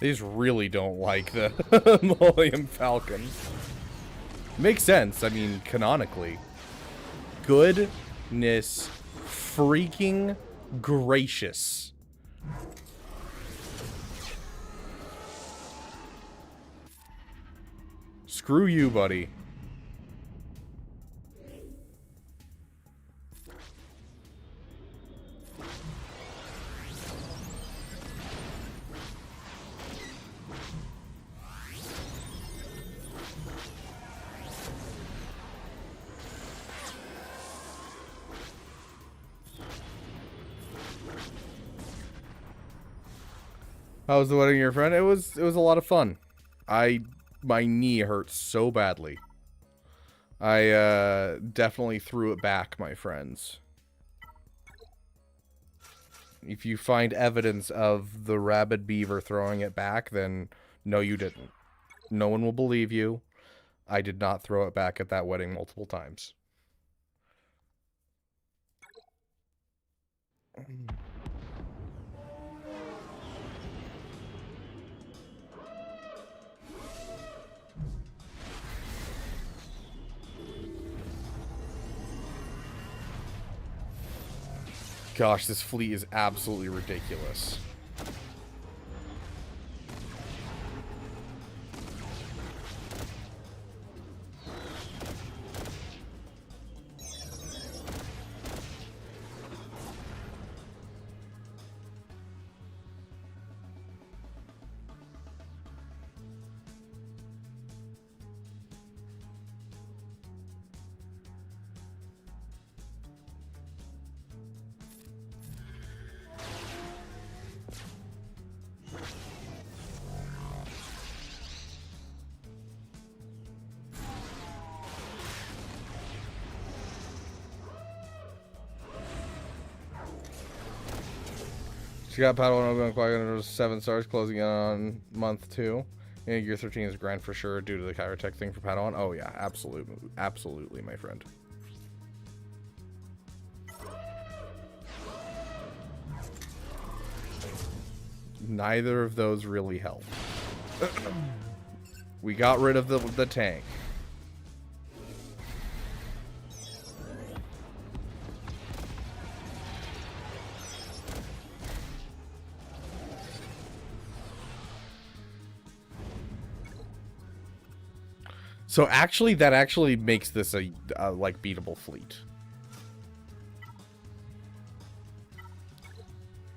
[SPEAKER 1] They just really don't like the Millennium Falcon. Makes sense, I mean, canonically. Goodness freaking gracious. Screw you, buddy. How was the wedding of your friend? It was a lot of fun. My knee hurt so badly. I definitely threw it back, my friends. If you find evidence of the rabid beaver throwing it back, then no, you didn't. No one will believe you. I did not throw it back at that wedding multiple times. Gosh, this fleet is absolutely ridiculous. She got Padawan Obi-Wan Qui-Gon 7 stars, closing in on month 2. And year 13 is grand for sure due to the chirotech thing for Padawan. Oh yeah, absolutely, absolutely, my friend. Neither of those really help. We got rid of the tank. So actually, that actually makes this a like beatable fleet.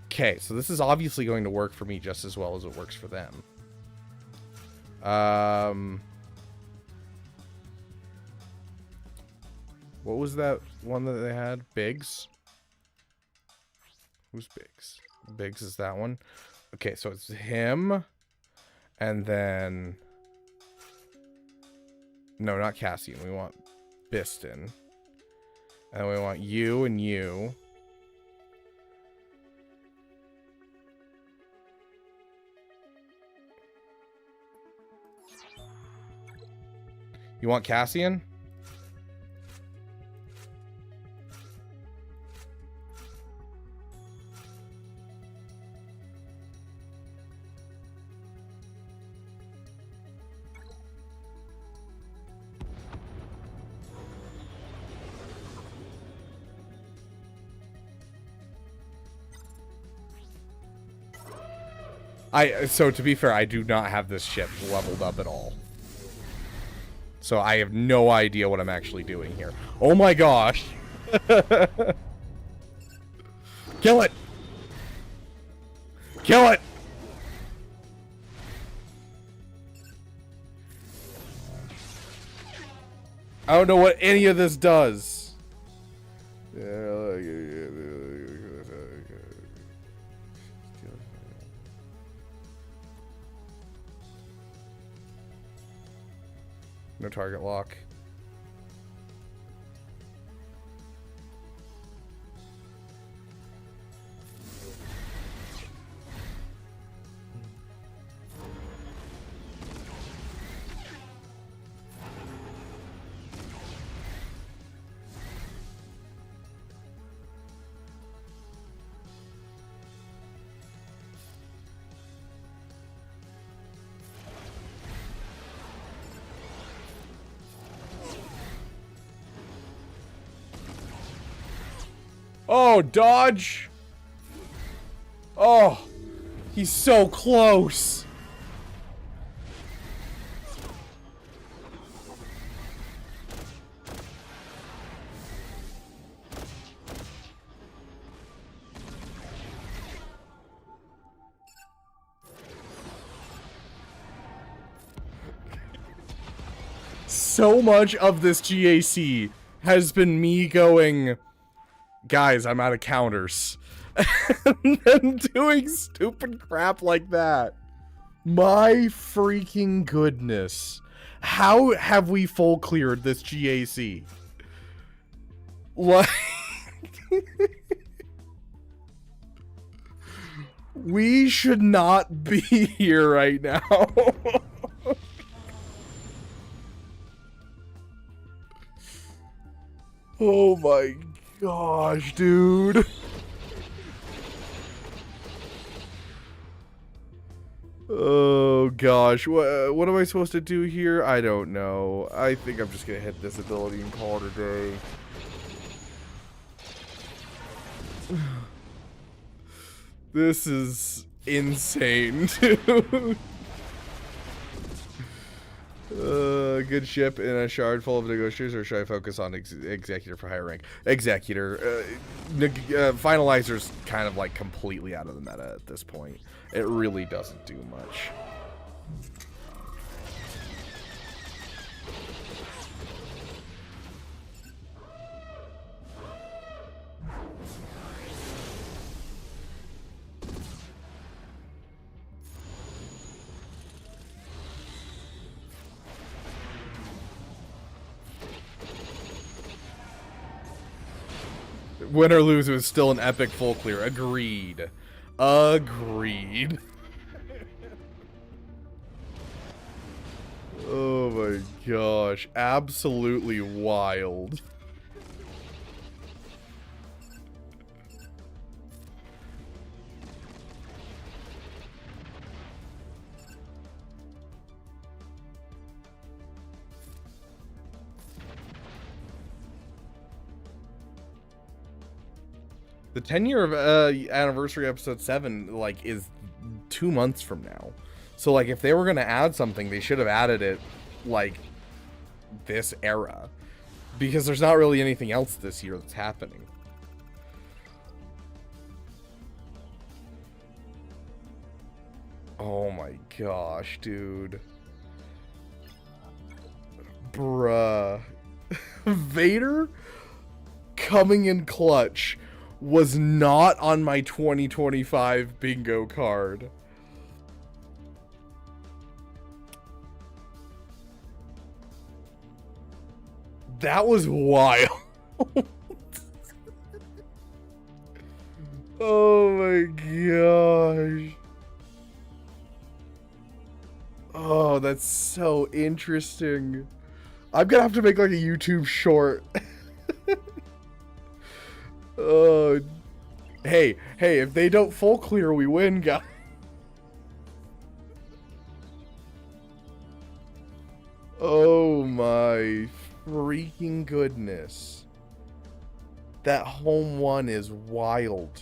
[SPEAKER 1] Okay, so this is obviously going to work for me just as well as it works for them. What was that one that they had? Biggs? Who's Biggs? Biggs is that one. Okay, so it's him. And then... No, not Cassian. We want Biston. And we want you and you. You want Cassian? So to be fair, I do not have this ship leveled up at all. So I have no idea what I'm actually doing here. Oh my gosh. Kill it. Kill it. I don't know what any of this does. No target lock. Oh, dodge! Oh, he's so close! So much of this GAC has been me going... Guys, I'm out of counters. and then doing stupid crap like that. My freaking goodness. How have we full cleared this GAC? Like, we should not be here right now. Oh my gosh, dude. Oh gosh, what am I supposed to do here? I don't know. I think I'm just gonna hit this ability and call it a day. This is insane, dude. Good ship in a shard full of negotiators, or should I focus on executor for higher rank? Executor. Finalizer's kind of like completely out of the meta at this point. It really doesn't do much. Win or lose, it was still an epic full clear. Agreed. Agreed. Oh my gosh. Absolutely wild. The 10-year anniversary episode 7 like is 2 months from now. So like if they were gonna add something, they should have added it like this era, because there's not really anything else this year that's happening. Oh my gosh, dude. Bruh. Vader coming in clutch was not on my 2025 bingo card. That was wild. Oh my gosh. Oh, that's so interesting. I'm gonna have to make like a YouTube short. Hey, if they don't full clear, we win, guys. Oh my freaking goodness. That home one is wild.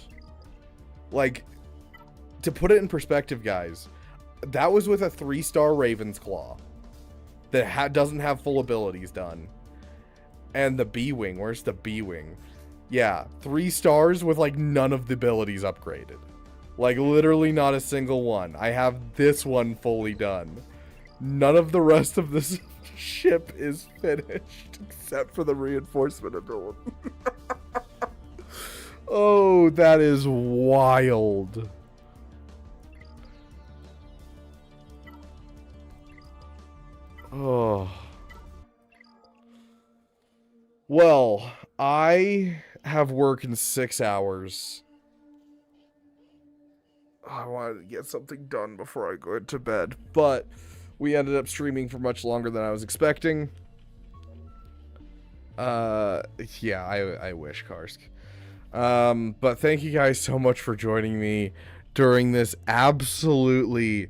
[SPEAKER 1] Like, to put it in perspective, guys, that was with a 3-star Raven's Claw that doesn't have full abilities done. And the B-Wing, where's the B-Wing? Yeah, 3 stars with like none of the abilities upgraded. Like literally not a single one. I have this one fully done. None of the rest of this ship is finished except for the reinforcement ability. Oh, that is wild. Oh. Well, I have work in 6 hours. I wanted to get something done before I go to bed, but we ended up streaming for much longer than I was expecting. Yeah, I wish, Karsk. But thank you guys so much for joining me during this absolutely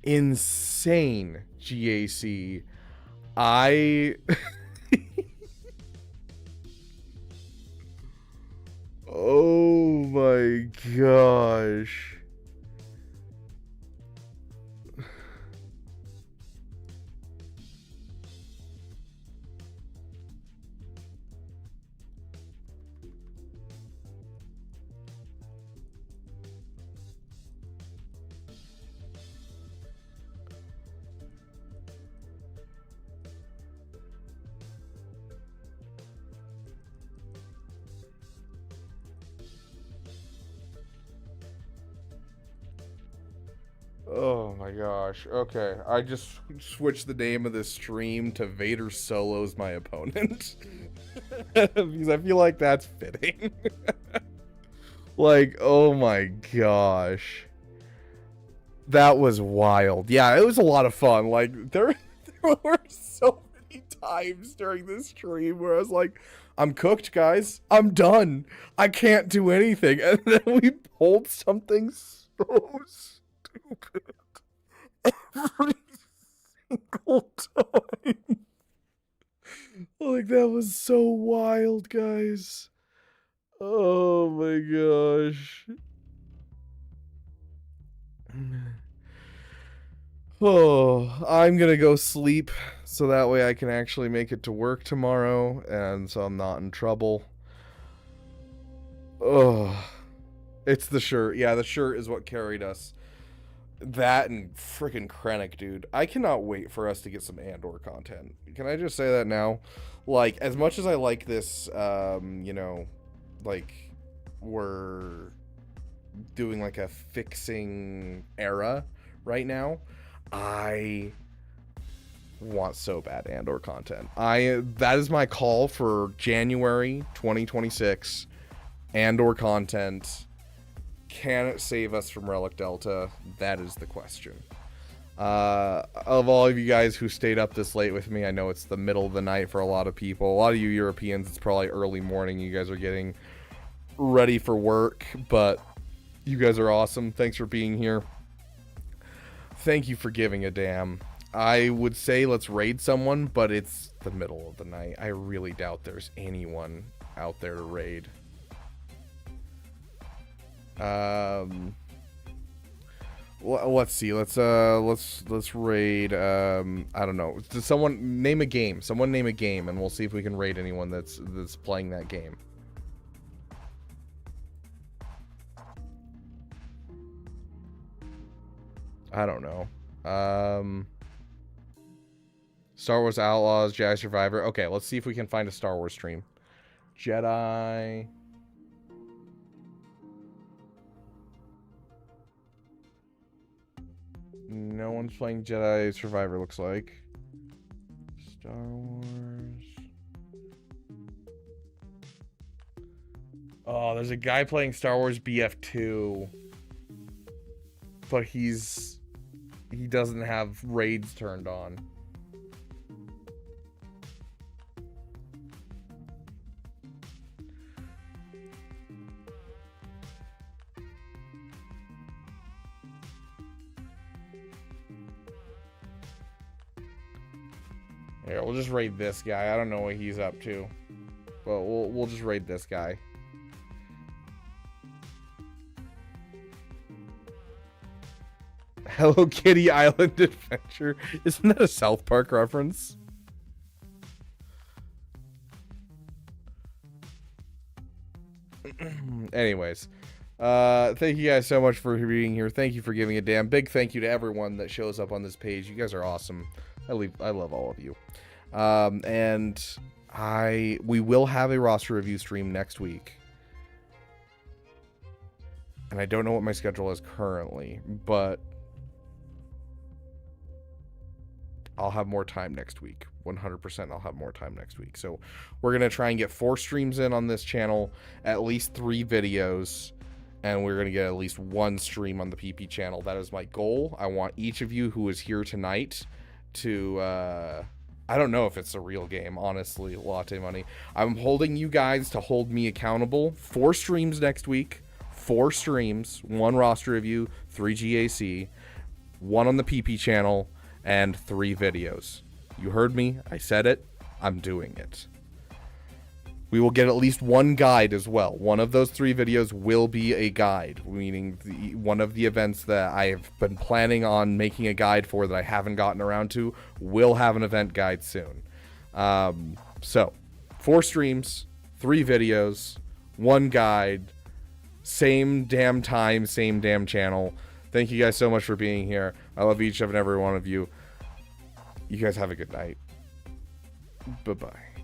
[SPEAKER 1] insane GAC. Oh my gosh. Oh my gosh. Okay, I just switched the name of this stream to Vader solos my opponent. Because I feel like that's fitting. Like, oh my gosh. That was wild. Yeah, it was a lot of fun. Like, there were so many times during this stream where I was like, I'm cooked, guys. I'm done. I can't do anything. And then we pulled something so stupid every single time. Like, that was so wild, guys. Oh my gosh. Oh, I'm gonna go sleep so that way I can actually make it to work tomorrow and so I'm not in trouble. Oh, it's the shirt. Yeah, the shirt is what carried us. That and freaking Krennic, dude. I cannot wait for us to get some Andor content. Can I just say that now? Like, as much as I like this, you know, like, we're doing like a fixing era right now. I want so bad Andor content. That is my call for January 2026. Andor content. Can it save us from Relic Delta? That is the question. Of all of you guys who stayed up this late with me, I know it's the middle of the night for a lot of people. A lot of you Europeans, it's probably early morning. You guys are getting ready for work, but you guys are awesome. Thanks for being here. Thank you for giving a damn. I would say let's raid someone, but it's the middle of the night. I really doubt there's anyone out there to raid. Let's see. Let's raid. I don't know. Does someone name a game? Someone name a game, and we'll see if we can raid anyone that's playing that game. I don't know. Star Wars Outlaws, Jedi Survivor. Okay, let's see if we can find a Star Wars stream. Jedi. No one's playing Jedi Survivor, looks like. Star Wars. Oh, there's a guy playing Star Wars BF2. But he doesn't have raids turned on. Here, we'll just raid this guy. I don't know what he's up to. But we'll just raid this guy. Hello Kitty Island Adventure. Isn't that a South Park reference? Anyways, thank you guys so much for being here. Thank you for giving a damn. Big thank you to everyone that shows up on this page. You guys are awesome. I love all of you. And we will have a roster review stream next week. And I don't know what my schedule is currently, but I'll have more time next week. 100% I'll have more time next week. So we're going to try and get 4 streams in on this channel, at least 3 videos, and we're going to get at least 1 stream on the PP channel. That is my goal. I want each of you who is here tonight to, I don't know if it's a real game, honestly, Latte Money. I'm holding you guys to hold me accountable. 4 streams next week, 4 streams, 1 roster review, 3 GAC, 1 on the PP channel, and 3 videos. You heard me. I said it. I'm doing it. We will get at least 1 guide as well. One of those 3 videos will be a guide, meaning one of the events that I have been planning on making a guide for that I haven't gotten around to will have an event guide soon. So, 4 streams, 3 videos, 1 guide, same damn time, same damn channel. Thank you guys so much for being here. I love each and every one of you. You guys have a good night. Bye-bye.